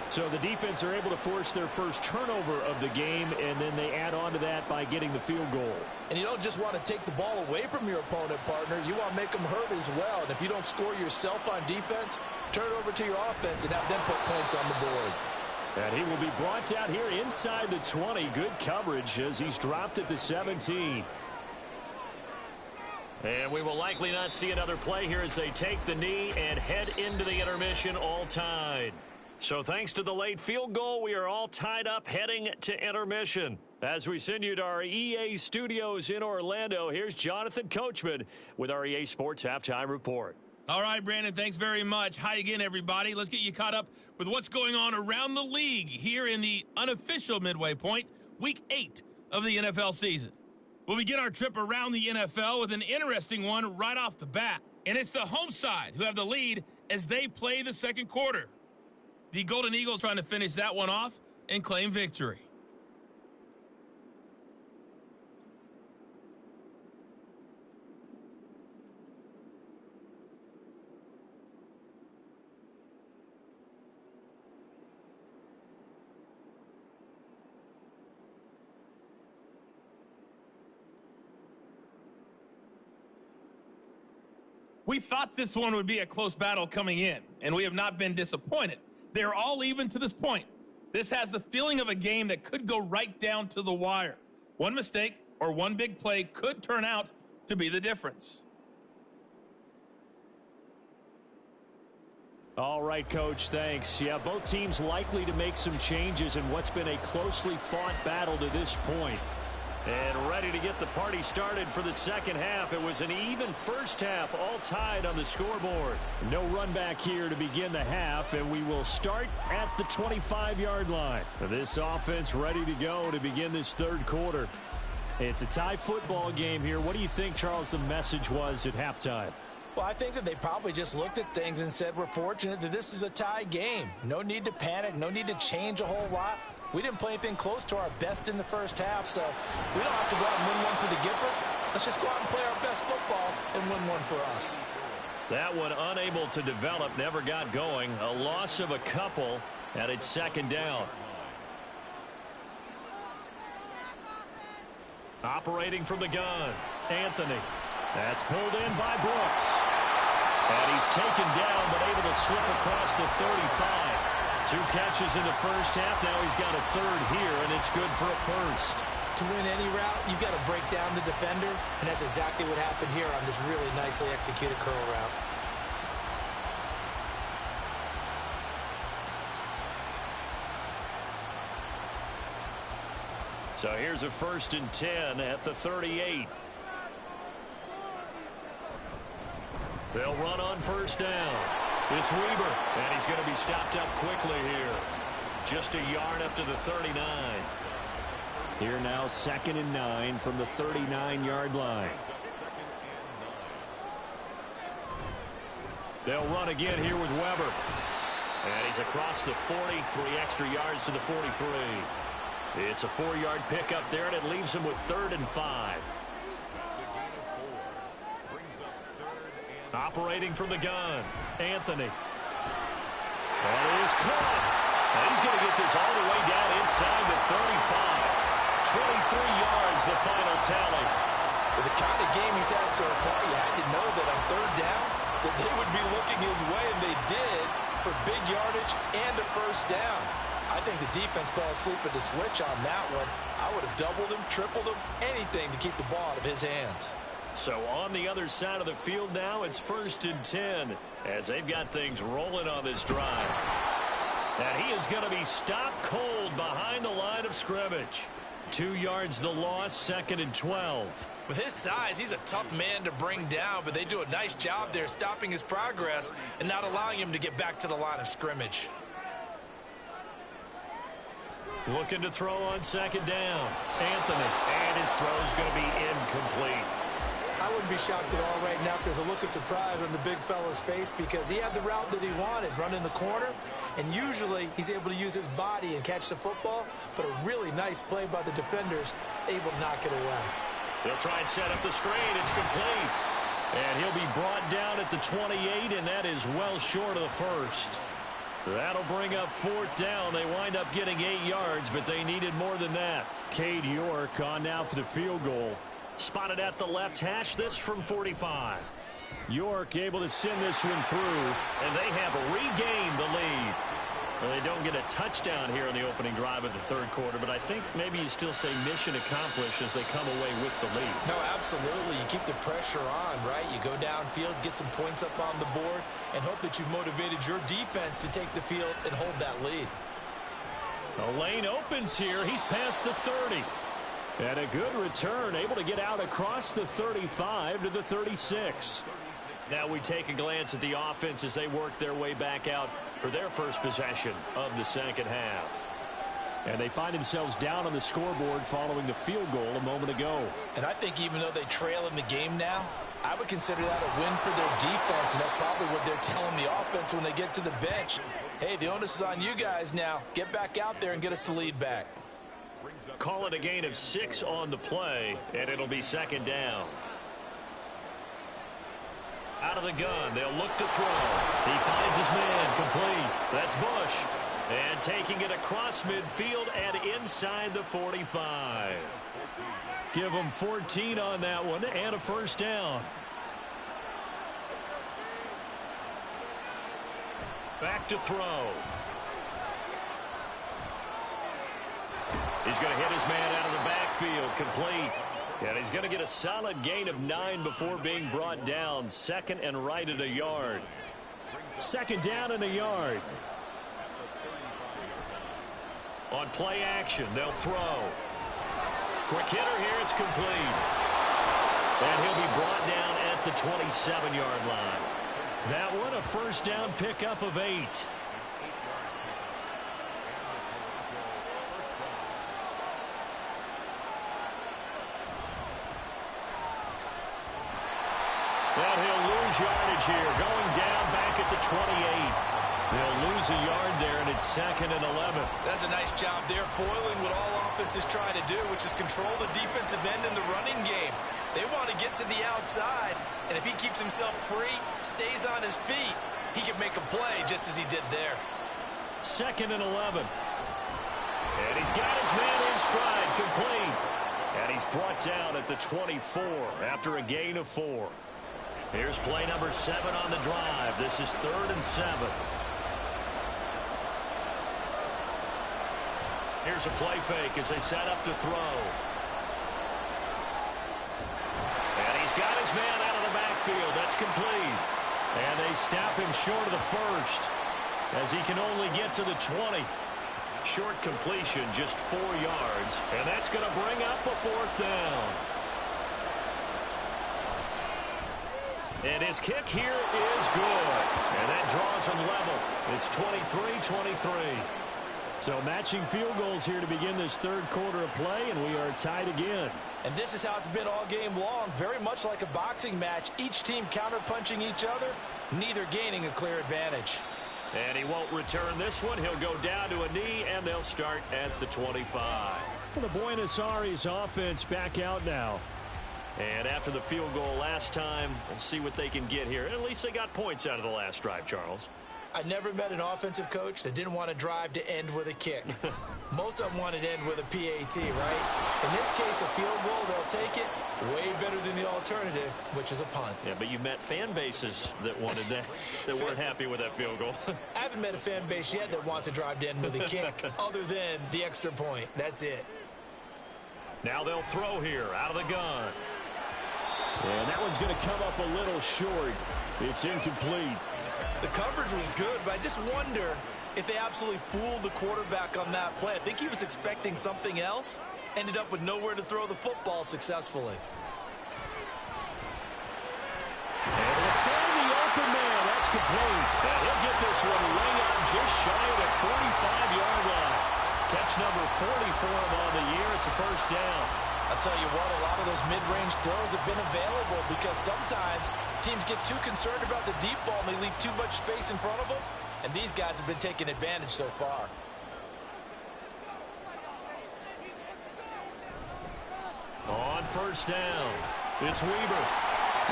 Speaker 2: So the defense are able to force their first turnover of the game, and then they add on to that by getting the field goal.
Speaker 4: And you don't just want to take the ball away from your opponent, partner. You want to make them hurt as well. And if you don't score yourself on defense, turn it over to your offense and have them put points on the board.
Speaker 2: And he will be brought down here inside the 20. Good coverage as he's dropped at the 17.
Speaker 5: And we will likely not see another play here as they take the knee and head into the intermission all tied. So thanks to the late field goal, we are all tied up heading to intermission. As we send you to our EA studios in Orlando, here's Jonathan Coachman with our EA Sports Halftime Report.
Speaker 6: All right, Brandon, thanks very much. Hi again, everybody. Let's get you caught up with what's going on around the league here in the unofficial midway point, Week 8 of the NFL season. We'll begin our trip around the NFL with an interesting one right off the bat. And it's the home side who have the lead as they play the second quarter. The Golden Eagles trying to finish that one off and claim victory. We thought this one would be a close battle coming in, and we have not been disappointed. They're all even to this point. This has the feeling of a game that could go right down to the wire. One mistake or one big play could turn out to be the difference.
Speaker 5: All right, Coach, thanks. Yeah, both teams likely to make some changes in what's been a closely fought battle to this point. And ready to get the party started for the second half. It was an even first half, all tied on the scoreboard. No run back here to begin the half, and we will start at the 25-yard line. This offense ready to go to begin this third quarter. It's a tie football game here. What do you think, Charles, the message was at halftime?
Speaker 4: Well, I think that they probably just looked at things and said, we're fortunate that this is a tie game. No need to panic, no need to change a whole lot. We didn't play anything close to our best in the first half, so we don't have to go out and win one for the Gipper. Let's just go out and play our best football and win one for us.
Speaker 5: That one unable to develop, never got going. A loss of a couple, and it's second down. Operating from the gun, Anthony. That's pulled in by Brooks. And he's taken down, but able to slip across the 35. 2 catches in the first half. Now he's got a third here, and it's good for a first.
Speaker 3: To win any route, you've got to break down the defender, and that's exactly what happened here on this really nicely executed curl route.
Speaker 5: So here's a 1st and 10 at the 38. They'll run on first down. It's Weber, and he's going to be stopped up quickly here. Just a yard up to the 39. Here now, 2nd and 9 from the 39-yard line. They'll run again here with Weber. And he's across the 40, 3 extra yards to the 43. It's a 4-yard pickup there, and it leaves him with 3rd and 5. Operating from the gun, Anthony. That is caught. And he's going to get this all the way down inside the 35. 23 yards, the final tally.
Speaker 4: With the kind of game he's had so far, you had to know that on 3rd down, that they would be looking his way, and they did, for big yardage and a first down. I think the defense fell asleep at the switch on that one. I would have doubled him, tripled him, anything to keep the ball out of his hands.
Speaker 5: So on the other side of the field now, it's 1st and 10 as they've got things rolling on this drive. And he is going to be stopped cold behind the line of scrimmage. 2 yards the loss, 2nd and 12.
Speaker 3: With his size, he's a tough man to bring down, but they do a nice job there stopping his progress and not allowing him to get back to the line of scrimmage.
Speaker 5: Looking to throw on 2nd down. Anthony, and his throw is going to be incomplete.
Speaker 4: I wouldn't be shocked at all right now if there's a look of surprise on the big fella's face because he had the route that he wanted, running the corner, and usually he's able to use his body and catch the football, but a really nice play by the defenders, able to knock it away.
Speaker 5: They'll try and set up the screen. It's complete. And he'll be brought down at the 28, and that is well short of the first. That'll bring up 4th down. They wind up getting 8 yards, but they needed more than that. Cade York on now for the field goal. Spotted at the left hash, this from 45. York able to send this one through, and they have regained the lead. Well, they don't get a touchdown here in the opening drive of the third quarter, but I think maybe you still say mission accomplished as they come away with the lead.
Speaker 3: No, absolutely. You keep the pressure on, right? You go downfield, get some points up on the board, and hope that you've motivated your defense to take the field and hold that lead.
Speaker 5: The lane opens here. He's past the 30. And a good return, able to get out across the 35 to the 36. Now we take a glance at the offense as they work their way back out for their first possession of the second half. And they find themselves down on the scoreboard following the field goal a moment ago.
Speaker 4: And I think even though they trail in the game now, I would consider that a win for their defense, and that's probably what they're telling the offense when they get to the bench. Hey, the onus is on you guys now. Get back out there and get us the lead back.
Speaker 5: Call it a gain of 6 on the play, and it'll be second down. Out of the gun, they'll look to throw. He finds his man, complete. That's Bush. And taking it across midfield and inside the 45. Give him 14 on that one and a first down. Back to throw. He's going to hit his man out of the backfield, complete. And he's going to get a solid gain of 9 before being brought down. Second and right at a yard. Second down and a yard. On play action, they'll throw. Quick hitter here, it's complete. And he'll be brought down at the 27-yard line. That one, a first down pickup of 8. Well, he'll lose yardage here, going down back at the 28. They'll lose a yard there, and it's second and 11.
Speaker 3: That's a nice job there, foiling what all offenses try to do, which is control the defensive end in the running game. They want to get to the outside, and if he keeps himself free, stays on his feet, he can make a play just as he did there.
Speaker 5: Second and 11. And he's got his man in stride, complete. And he's brought down at the 24 after a gain of 4. Here's play number 7 on the drive. This is 3rd and 7. Here's a play fake as they set up to throw. And he's got his man out of the backfield. That's complete. And they stop him short of the first as he can only get to the 20. Short completion, just 4 yards. And that's going to bring up a 4th down. And his kick here is good. And that draws him level. It's 23-23. So matching field goals here to begin this third quarter of play, and we are tied again.
Speaker 4: And this is how it's been all game long, very much like a boxing match. Each team counterpunching each other, neither gaining a clear advantage.
Speaker 5: And he won't return this one. He'll go down to a knee, and they'll start at the 25. Well, the Buenos Aires offense back out now. And after the field goal last time, we'll see what they can get here. At least they got points out of the last drive, Charles.
Speaker 3: I never met an offensive coach that didn't want to drive to end with a kick. Most of them wanted to end with a PAT, right? In this case, a field goal, they'll take it. Way better than the alternative, which is a punt.
Speaker 5: Yeah, but you met fan bases that wanted that, that weren't happy with that field goal.
Speaker 3: I haven't met a fan base yet that wants to drive to end with a kick, other than the extra point. That's it.
Speaker 5: Now they'll throw here, out of the gun.
Speaker 2: And that one's going to come up a little short. It's incomplete.
Speaker 3: The coverage was good, but I just wonder if they absolutely fooled the quarterback on that play. I think he was expecting something else. Ended up with nowhere to throw the football successfully.
Speaker 5: And he'll find the open man. That's complete. And he'll get this one way up just shy of the 45-yard line. Catch number 40 for him on the year. It's a first down.
Speaker 4: I'll tell you what, a lot of those mid-range throws have been available because sometimes teams get too concerned about the deep ball and they leave too much space in front of them, and these guys have been taking advantage so far.
Speaker 5: On first down, it's Weber.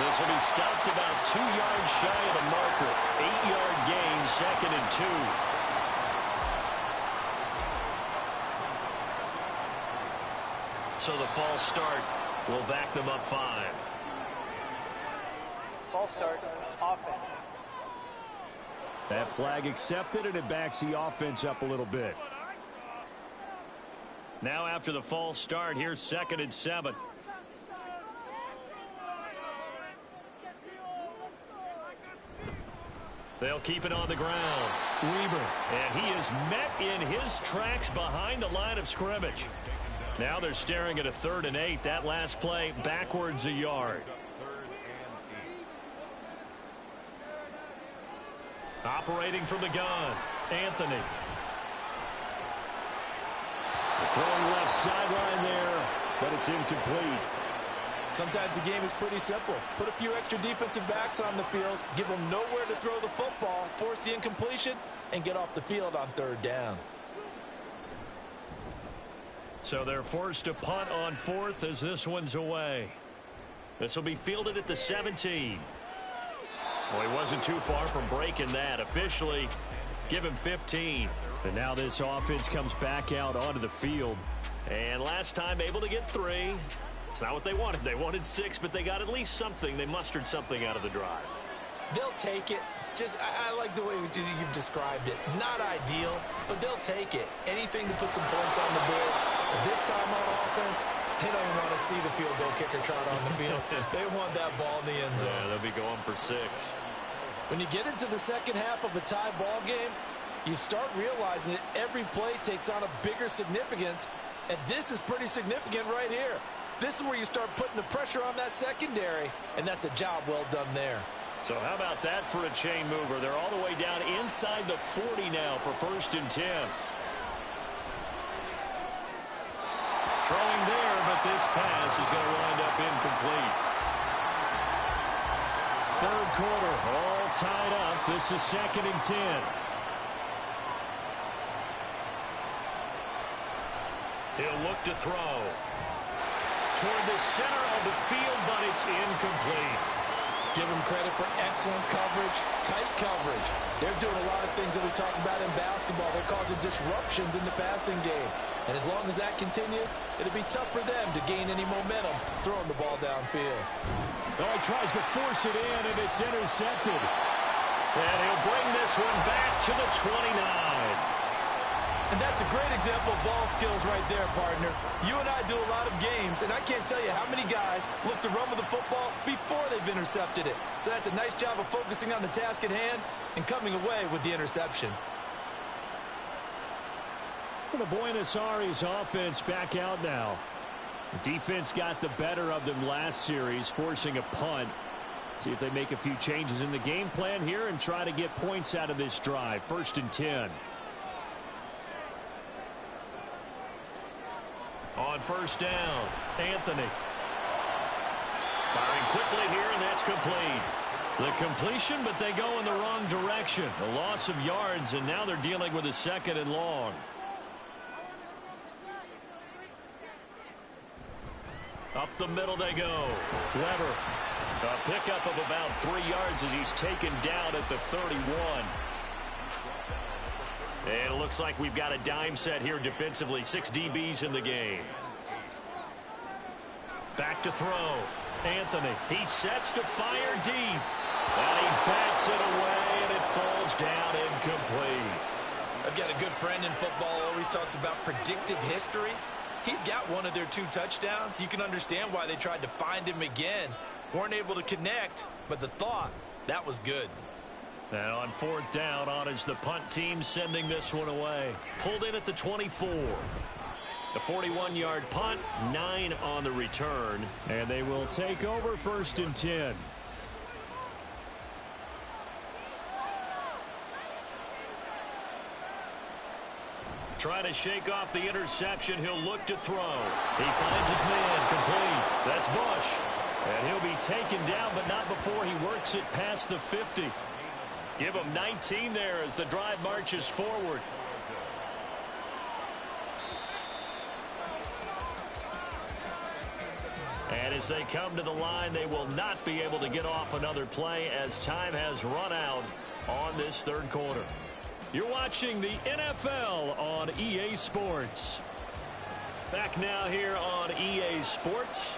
Speaker 5: This will be stopped about 2 yards shy of the marker. 8-yard gain, 2nd and 2. So the false start will back them up 5.
Speaker 7: False start, offense.
Speaker 2: That flag accepted, and it backs the offense up a little bit.
Speaker 5: Now after the false start, here's 2nd and 7. They'll keep it on the ground. Weber, and he is met in his tracks behind the line of scrimmage. Now they're staring at a 3rd and 8. That last play backwards a yard. Operating from the gun, Anthony. Throwing left sideline there, but it's incomplete.
Speaker 4: Sometimes the game is pretty simple. Put a few extra defensive backs on the field, give them nowhere to throw the football, force the incompletion, and get off the field on 3rd down.
Speaker 5: So they're forced to punt on 4th as this one's away. This will be fielded at the 17. Well, he wasn't too far from breaking that. Officially, give him 15. And now this offense comes back out onto the field. And last time able to get 3. It's not what they wanted. They wanted 6, but they got at least something. They mustered something out of the drive.
Speaker 3: They'll take it. I like the way you've described it. Not ideal, but they'll take it. Anything to put some points on the board. But this time on offense, they don't even want to see the field goal kicker trot on the field. They want that ball in the end zone.
Speaker 5: Yeah, they'll be going for 6.
Speaker 4: When you get into the second half of a tie ball game, you start realizing that every play takes on a bigger significance, and this is pretty significant right here. This is where you start putting the pressure on that secondary, and that's a job well done there.
Speaker 5: So how about that for a chain mover? They're all the way down inside the 40 now for 1st and 10. Throwing there, but this pass is going to wind up incomplete. 3rd quarter, all tied up. This is 2nd and 10. He'll look to throw. Toward the center of the field, but it's incomplete.
Speaker 4: Give them credit for excellent coverage, tight coverage. They're doing a lot of things that we talk about in basketball. They're causing disruptions in the passing game. And as long as that continues, it'll be tough for them to gain any momentum throwing the ball downfield.
Speaker 5: Oh, he tries to force it in, and it's intercepted. And he'll bring this one back to the 29.
Speaker 3: And that's a great example of ball skills right there, partner. You and I do a lot of games, and I can't tell you how many guys look to run with the football before they've intercepted it. So that's a nice job of focusing on the task at hand and coming away with the interception.
Speaker 5: The Buenos Aires offense back out now. The defense got the better of them last series, forcing a punt. See if they make a few changes in the game plan here and try to get points out of this drive. 1st and 10. On 1st down, Anthony. Firing quickly here, and that's complete. The completion, but they go in the wrong direction. A loss of yards, and now they're dealing with a 2nd and long. Up the middle they go. Weber. A pickup of about 3 yards as he's taken down at the 31. And it looks like we've got a dime set here defensively. 6 DBs in the game. Back to throw. Anthony. He sets to fire deep. And he bats it away, and it falls down incomplete.
Speaker 3: I've got a good friend in football, always talks about predictive history. He's got one of their 2 touchdowns. You can understand why they tried to find him again. Weren't able to connect, but the thought, that was good.
Speaker 5: And on 4th down, on is the punt team sending this one away. Pulled in at the 24. The 41-yard punt, 9 on the return. And they will take over 1st and 10. Trying to shake off the interception. He'll look to throw. He finds his man complete. That's Bush. And he'll be taken down, but not before he works it past the 50. Give him 19 there as the drive marches forward. And as they come to the line, they will not be able to get off another play as time has run out on this 3rd quarter. You're watching the NFL on EA Sports. Back now here on EA Sports.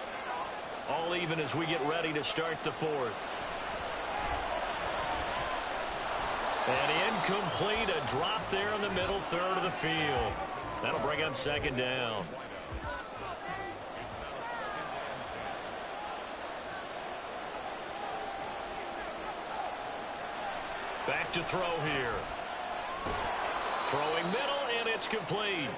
Speaker 5: All even as we get ready to start the 4th. And incomplete, a drop there in the middle 3rd of the field. That'll bring up 2nd down. Back to throw here. Throwing middle, and it's complete.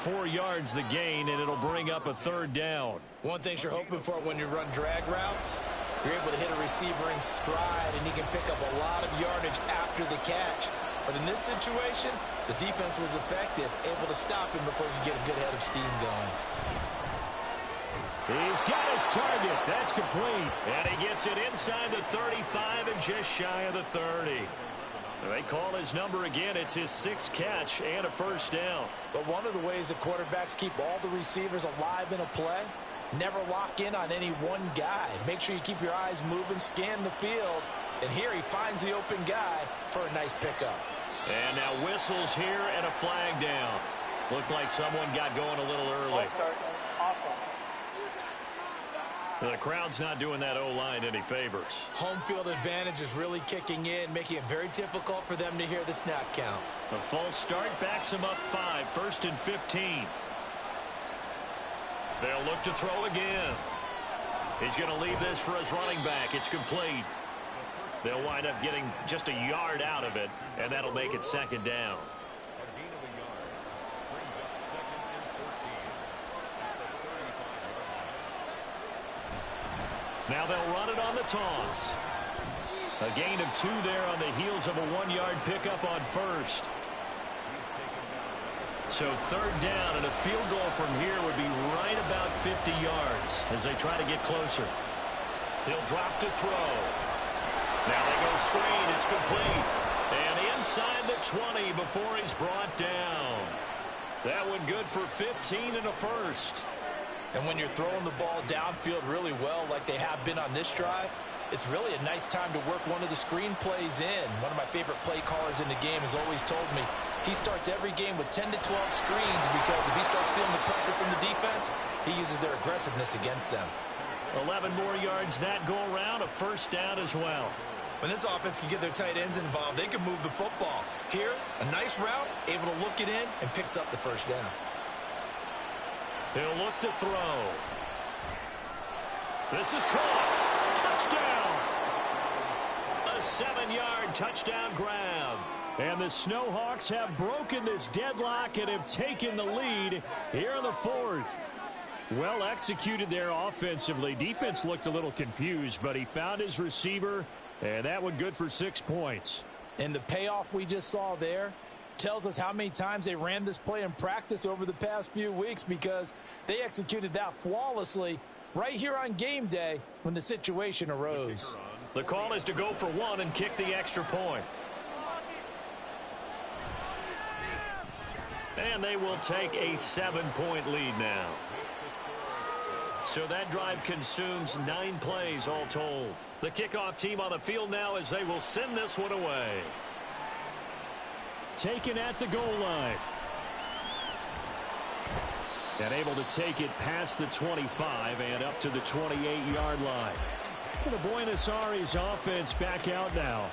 Speaker 5: 4 yards the gain, and it'll bring up a 3rd down.
Speaker 3: One thing you're hoping for when you run drag routes, you're able to hit a receiver in stride, and he can pick up a lot of yardage after the catch. But in this situation, the defense was effective, able to stop him before he could get a good head of steam going.
Speaker 5: He's got his target. That's complete. And he gets it inside the 35 and just shy of the 30. They call his number again. It's his 6th catch and a 1st down.
Speaker 4: But one of the ways that quarterbacks keep all the receivers alive in a play, never lock in on any one guy. Make sure you keep your eyes moving, scan the field. And here he finds the open guy for a nice pickup.
Speaker 5: And now whistles here and a flag down. Looked like someone got going a little early. The crowd's not doing that O-line any favors.
Speaker 3: Home field advantage is really kicking in, making it very difficult for them to hear the snap count.
Speaker 5: A false start backs him up 5, 1st and 15. They'll look to throw again. He's going to leave this for his running back. It's complete. They'll wind up getting just a yard out of it, and that'll make it 2nd down. Now they'll run it on the toss. A gain of 2 there on the heels of a 1-yard pickup on 1st. So 3rd down, and a field goal from here would be right about 50 yards as they try to get closer. He'll drop to throw. Now they go screen. It's complete. And inside the 20 before he's brought down. That one good for 15 and a 1st.
Speaker 4: And when you're throwing the ball downfield really well like they have been on this drive, it's really a nice time to work one of the screen plays in. One of my favorite play callers in the game has always told me he starts every game with 10 to 12 screens because if he starts feeling the pressure from the defense, he uses their aggressiveness against them.
Speaker 5: 11 more yards that go around, a 1st down as well.
Speaker 3: When this offense can get their tight ends involved, they can move the football. Here, a nice route, able to look it in, and picks up the 1st down.
Speaker 5: He'll look to throw. This is caught. Touchdown. A 7-yard touchdown grab. And the Snowhawks have broken this deadlock and have taken the lead here in the 4th. Well executed there offensively. Defense looked a little confused, but he found his receiver, and that one good for 6 points.
Speaker 4: And the payoff we just saw there tells us how many times they ran this play in practice over the past few weeks because they executed that flawlessly right here on game day when the situation arose.
Speaker 5: The call is to go for 1 and kick the extra point. And they will take a 7-point lead now. So that drive consumes 9 plays all told. The kickoff team on the field now as they will send this one away. Taken at the goal line. And able to take it past the 25 and up to the 28-yard line. The Buenos Aires offense back out now.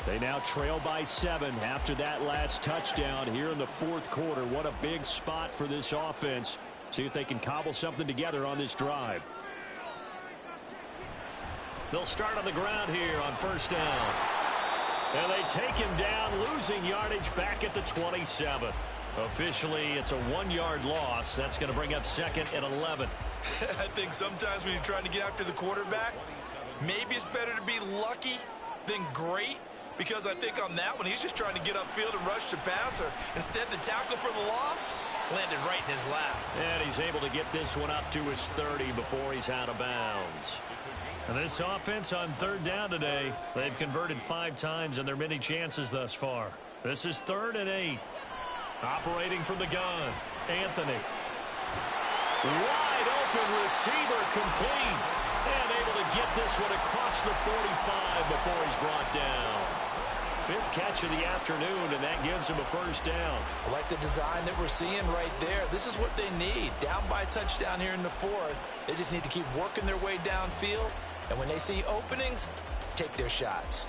Speaker 5: They now trail by 7 after that last touchdown here in the 4th quarter. What a big spot for this offense. See if they can cobble something together on this drive. They'll start on the ground here on 1st down. And they take him down, losing yardage back at the 27. Officially, it's a 1-yard loss. That's going to bring up 2nd and 11.
Speaker 3: I think sometimes when you're trying to get after the quarterback, maybe it's better to be lucky than great. Because I think on that one, he's just trying to get upfield and rush the passer. Instead, the tackle for the loss landed right in his lap.
Speaker 5: And he's able to get this one up to his 30 before he's out of bounds. And this offense on 3rd down today, they've converted 5 times in their many chances thus far. This is 3rd and 8. Operating from the gun, Anthony. Wide open receiver complete. And able to get this one across the 45 before he's brought down. 5th catch of the afternoon, and that gives him a 1st down.
Speaker 4: I like the design that we're seeing right there. This is what they need. Down by a touchdown here in the 4th. They just need to keep working their way downfield. And when they see openings, take their shots.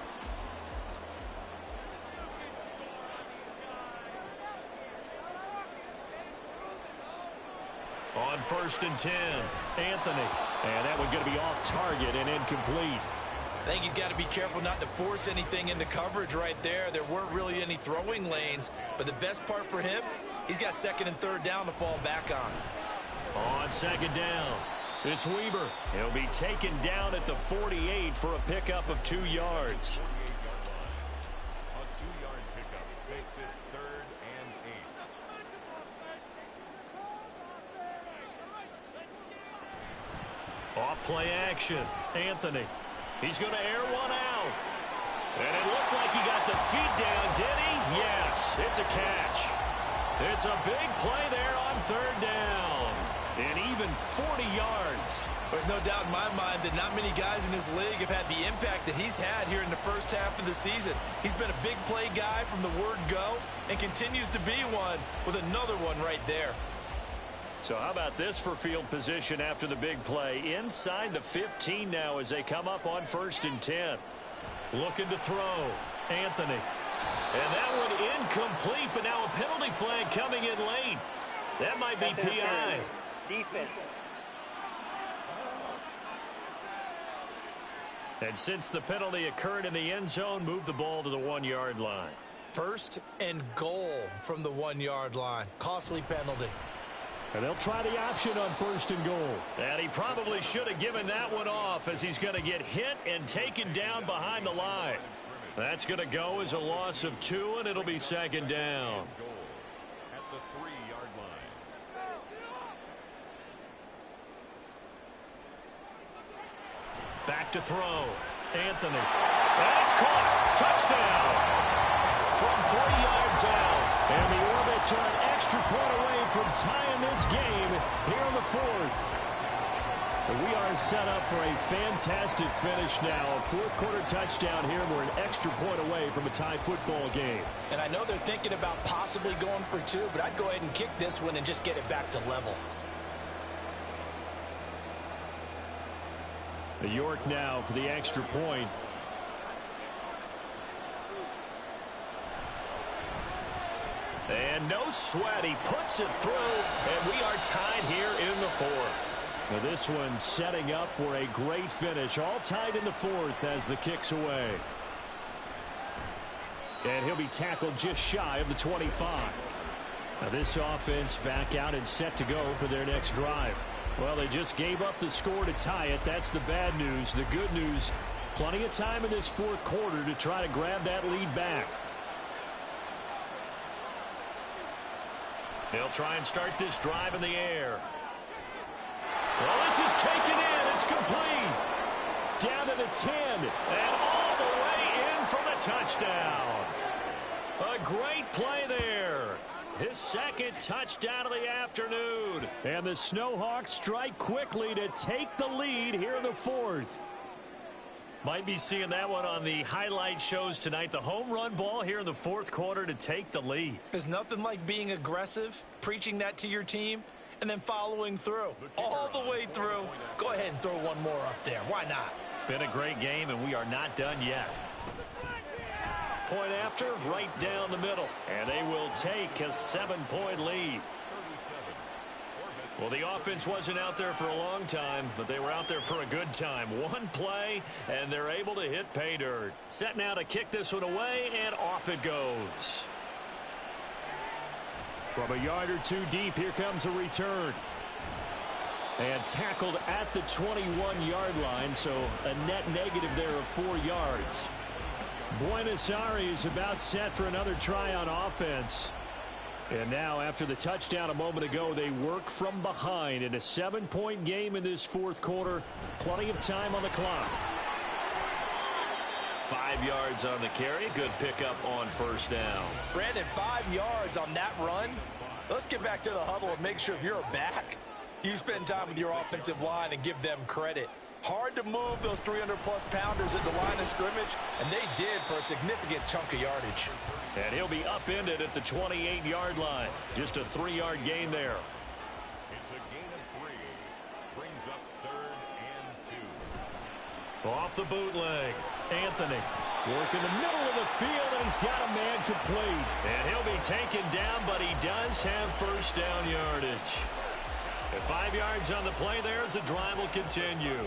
Speaker 5: On 1st and 10, Anthony. And that one going to be off target and incomplete.
Speaker 3: I think he's got to be careful not to force anything into coverage right there. There weren't really any throwing lanes, but the best part for him,
Speaker 4: he's got second and third down to fall back on.
Speaker 5: On second down, it's Weber. He'll be taken down at the 48 for a pickup of 2 yards.
Speaker 8: A 2-yard pickup makes it 3rd and 8.
Speaker 5: Off play action. Anthony. He's going to air one out. And it looked like he got the feet down, did he? Yes, it's a catch. It's a big play there on 3rd down. And even 40 yards.
Speaker 4: There's no doubt in my mind that not many guys in this league have had the impact that he's had here in the first half of the season. He's been a big play guy from the word go and continues to be one with another one right there.
Speaker 5: So how about this for field position after the big play? Inside the 15 now as they come up on 1st and 10. Looking to throw. Anthony. And that one incomplete, but now a penalty flag coming in late. That might be PI.
Speaker 7: Defense.
Speaker 5: And since the penalty occurred in the end zone, move the ball to the 1-yard line.
Speaker 4: 1st and goal from the 1-yard line. Costly penalty.
Speaker 5: And they'll try the option on 1st and goal. And he probably should have given that one off as he's going to get hit and taken down behind the line. That's going to go as a loss of 2, and it'll be 2nd down.
Speaker 8: At the 3-yard line.
Speaker 5: Back to throw. Anthony. And it's caught. Touchdown. From 3 yards out. And the Orbits are an extra point away from tying this game here in the 4th. We are set up for a fantastic finish now. A 4th-quarter touchdown here. We're an extra point away from a tie football game.
Speaker 4: And I know they're thinking about possibly going for 2, but I'd go ahead and kick this one and just get it back to level.
Speaker 5: York now for the extra point. And no sweat. He puts it through, and we are tied here in the 4th. Now this one setting up for a great finish. All tied in the 4th as the kick's away. And he'll be tackled just shy of the 25. Now this offense back out and set to go for their next drive. Well, they just gave up the score to tie it. That's the bad news. The good news, plenty of time in this 4th quarter to try to grab that lead back. They'll try and start this drive in the air. Well, this is taken in. It's complete. Down to the 10. And all the way in for the touchdown. A great play there. His 2nd touchdown of the afternoon. And the Snowhawks strike quickly to take the lead here in the 4th. Might be seeing that one on the highlight shows tonight. The home run ball here in the 4th quarter to take the lead.
Speaker 4: There's nothing like being aggressive, preaching that to your team, and then following through. All the way through. Go ahead and throw one more up there. Why not?
Speaker 5: Been a great game, and we are not done yet. Point after, right down the middle. And they will take a 7-point lead. Well, the offense wasn't out there for a long time, but they were out there for a good time. One play, and they're able to hit pay dirt. Set now to kick this one away, and off it goes. From a yard or 2 deep, here comes a return. And tackled at the 21-yard line, so a net negative there of 4 yards. Buenos Aires about set for another try on offense. And now, after the touchdown a moment ago, they work from behind in a 7-point game in this 4th quarter. Plenty of time on the clock. 5 yards on the carry. Good pickup on 1st down.
Speaker 4: Brandon, 5 yards on that run. Let's get back to the huddle and make sure if you're back, you spend time with your offensive line and give them credit. Hard to move those 300-plus pounders at the line of scrimmage, and they did for a significant chunk of yardage.
Speaker 5: And he'll be upended at the 28-yard line. Just a 3-yard gain there.
Speaker 8: It's a gain of 3. Brings up 3rd and 2.
Speaker 5: Off the bootleg. Anthony working the middle of the field, and he's got a man complete. And he'll be taken down, but he does have 1st down yardage. And 5 yards on the play there as the drive will continue.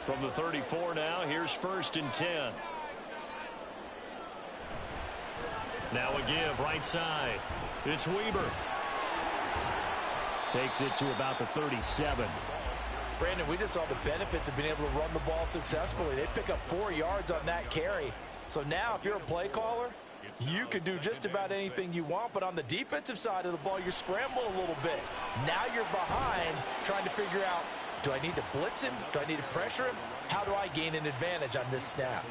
Speaker 5: From the 34 now, here's 1st and 10. Now a give right side. It's Weber. Takes it to about the 37.
Speaker 4: Brandon, we just saw the benefits of being able to run the ball successfully. They pick up 4 yards on that carry. So now if you're a play caller, you can do just about anything you want, but on the defensive side of the ball, you're scrambling a little bit. Now you're behind trying to figure out, do I need to blitz him? Do I need to pressure him? How do I gain an advantage on this snap?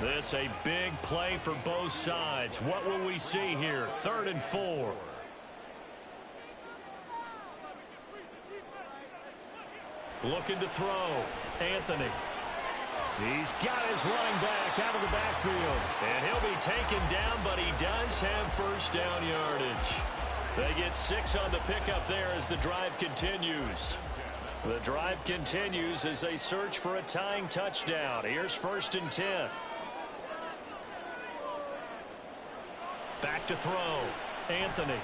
Speaker 5: This a big play for both sides. What will we see here? 3rd and 4. Looking to throw. Anthony. He's got his running back out of the backfield. And he'll be taken down, but he does have first down yardage. They get 6 on the pickup there as the drive continues. The drive continues as they search for a tying touchdown. Here's 1st and 10. Back to throw. Anthony.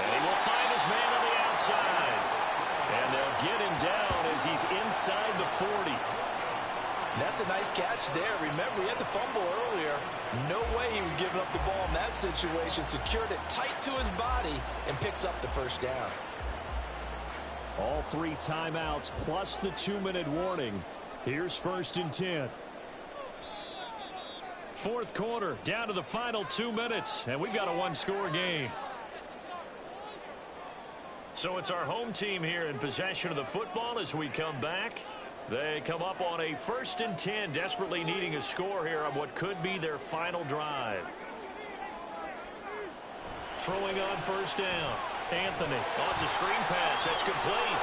Speaker 5: And he will find his man on the outside. And they'll get him down as he's inside the 40.
Speaker 4: That's a nice catch there. Remember, he had the fumble earlier. No way he was giving up the ball in that situation. Secured it tight to his body and picks up the first down.
Speaker 5: All 3 timeouts plus the 2-minute warning. Here's 1st and 10. 4th quarter, down to the final 2 minutes, and we've got a 1-score game. So it's our home team here in possession of the football as we come back. They come up on a 1st and 10, desperately needing a score here on what could be their final drive. Throwing on 1st down. Anthony. Oh, it's a screen pass. That's complete.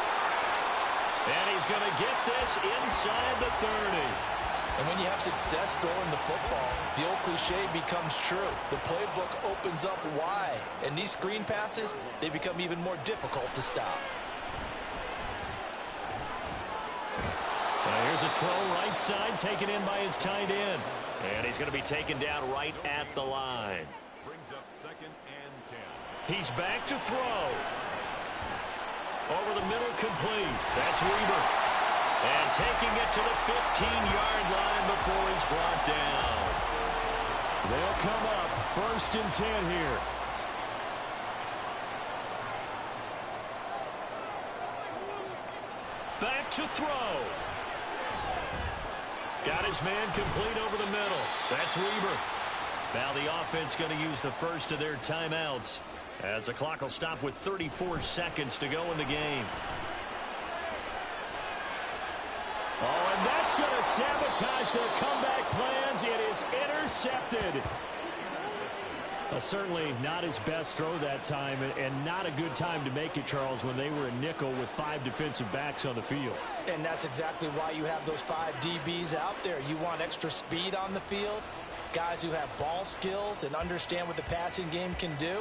Speaker 5: And he's going to get this inside the 30.
Speaker 4: And when you have success throwing the football, the old cliche becomes true. The playbook opens up wide. And these screen passes, they become even more difficult to stop.
Speaker 5: Here's a throw right side taken in by his tight end. And he's going to be taken down right at the line.
Speaker 8: Brings up 2nd and 10.
Speaker 5: He's back to throw. Over the middle, complete. That's Weber. And taking it to the 15-yard line before he's brought down. They'll come up 1st and 10 here. Back to throw. Got his man complete over the middle. That's Weber. Now the offense going to use the first of their timeouts as the clock will stop with 34 seconds to go in the game. Oh, and that's going to sabotage their comeback plans. It is intercepted. Certainly not his best throw that time, and not a good time to make it, Charles, when they were a nickel with 5 defensive backs on the field.
Speaker 4: And that's exactly why you have those 5 DBs out there. You want extra speed on the field, guys who have ball skills and understand what the passing game can do,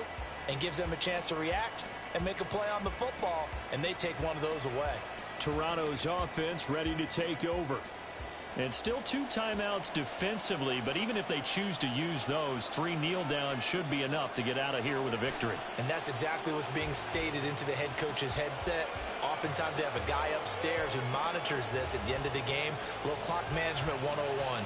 Speaker 4: and gives them a chance to react and make a play on the football, and they take one of those away.
Speaker 5: Toronto's offense ready to take over. And still 2 timeouts defensively, but even if they choose to use those, 3 kneel downs should be enough to get out of here with a victory.
Speaker 3: And that's exactly what's being stated into the head coach's headset. Oftentimes they have a guy upstairs who monitors this at the end of the game. Little clock management 101.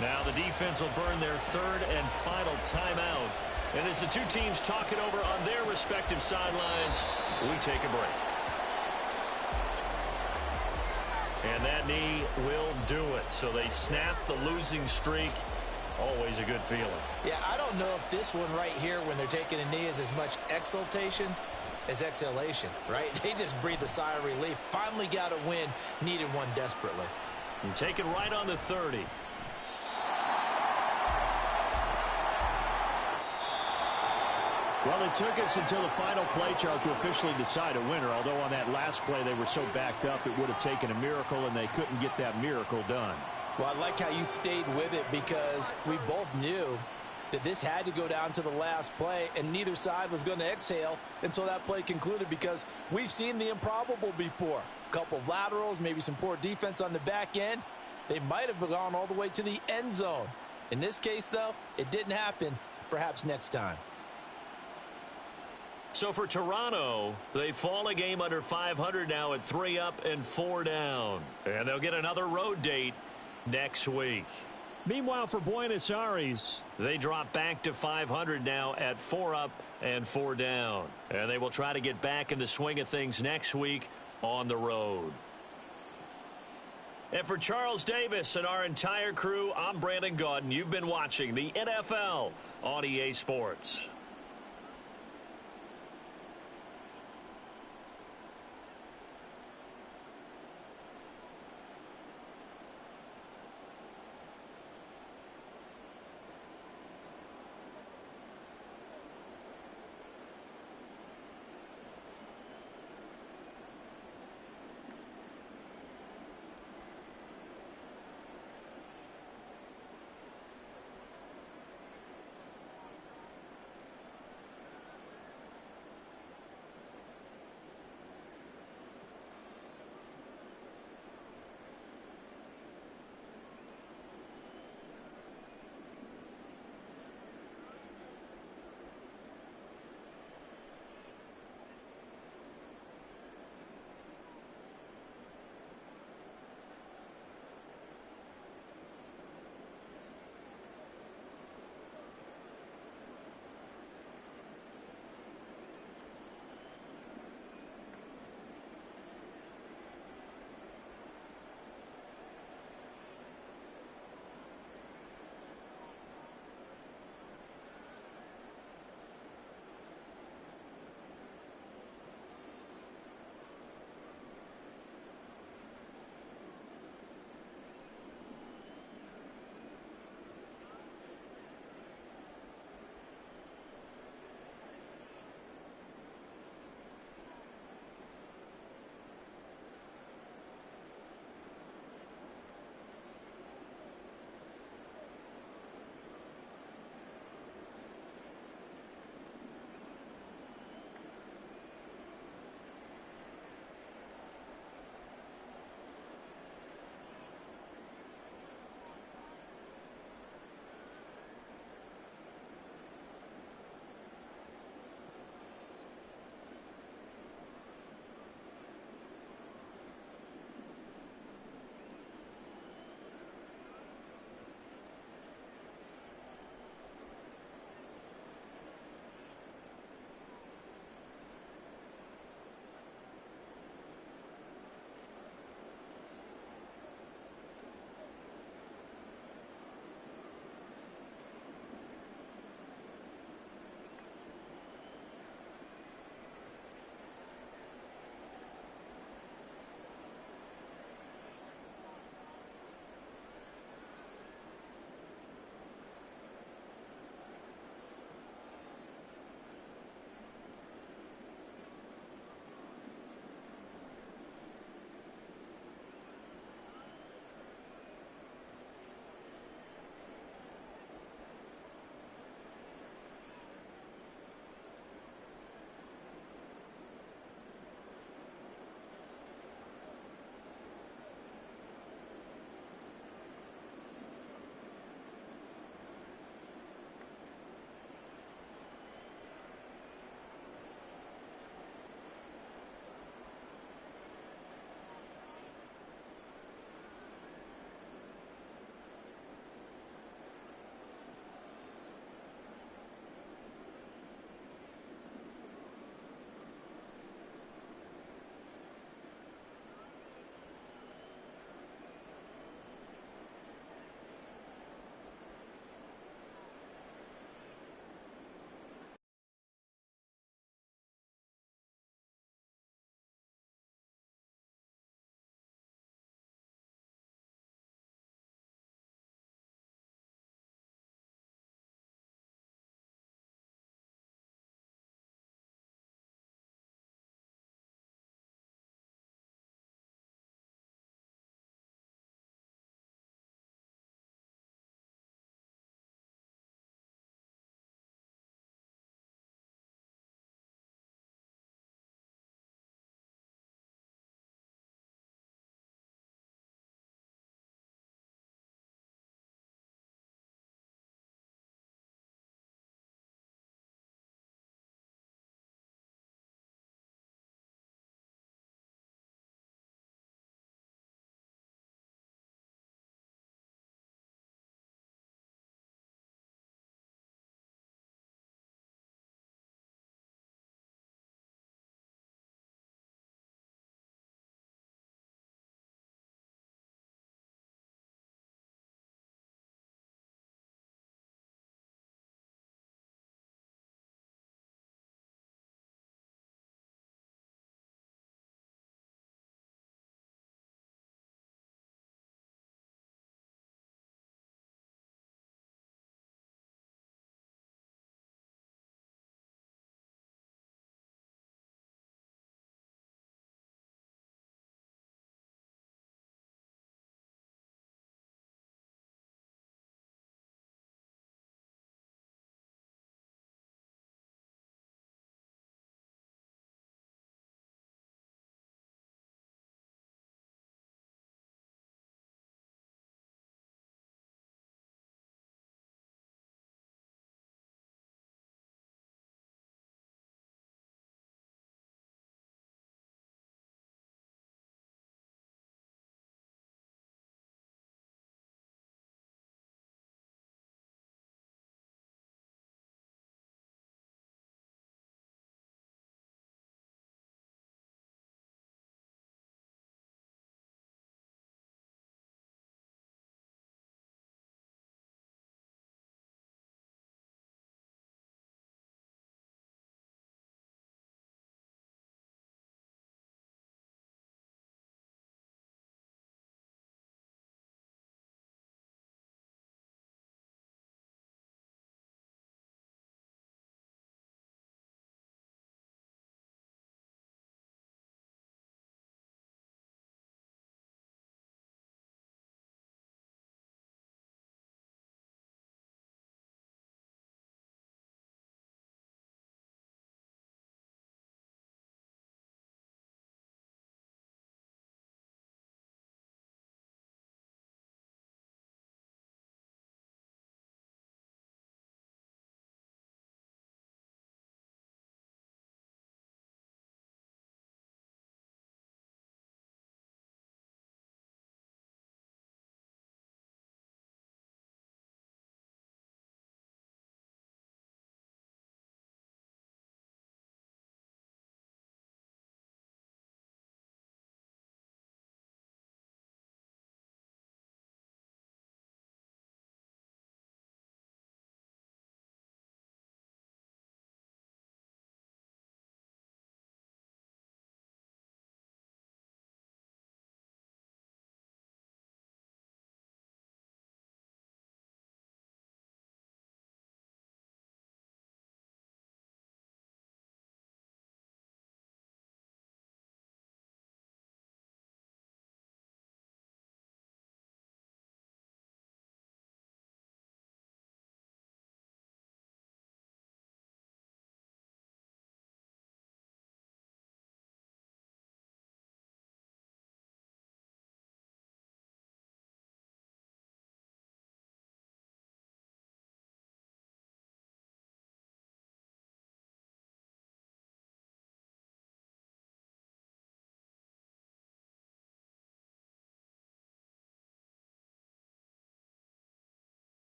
Speaker 5: Now the defense will burn their 3rd and final timeout. And as the 2 teams talk it over on their respective sidelines, we take a break. And that knee will do it. So they snap the losing streak. Always a good feeling.
Speaker 3: Yeah, I don't know if this one right here when they're taking a knee is as much exultation as exhalation, right? They just breathe a sigh of relief. Finally got a win. Needed one desperately.
Speaker 5: And take it right on the 30. Well, it took us until the final play, Charles, to officially decide a winner. Although on that last play they were so backed up, it would have taken a miracle, and they couldn't get that miracle done.
Speaker 4: Well, I like how you stayed with it because we both knew that this had to go down to the last play, and neither side was going to exhale until that play concluded because we've seen the improbable before. A couple of laterals, maybe some poor defense on the back end. They might have gone all the way to the end zone. In this case, though, it didn't happen. Perhaps next time.
Speaker 5: So for Toronto, they fall a game under 500 now at 3 up and 4 down. And they'll get another road date next week. Meanwhile, for Buenos Aires, they drop back to 500 now at 4 up and 4 down. And they will try to get back in the swing of things next week on the road. And for Charles Davis and our entire crew, I'm Brandon Gaudin. You've been watching the NFL on EA Sports.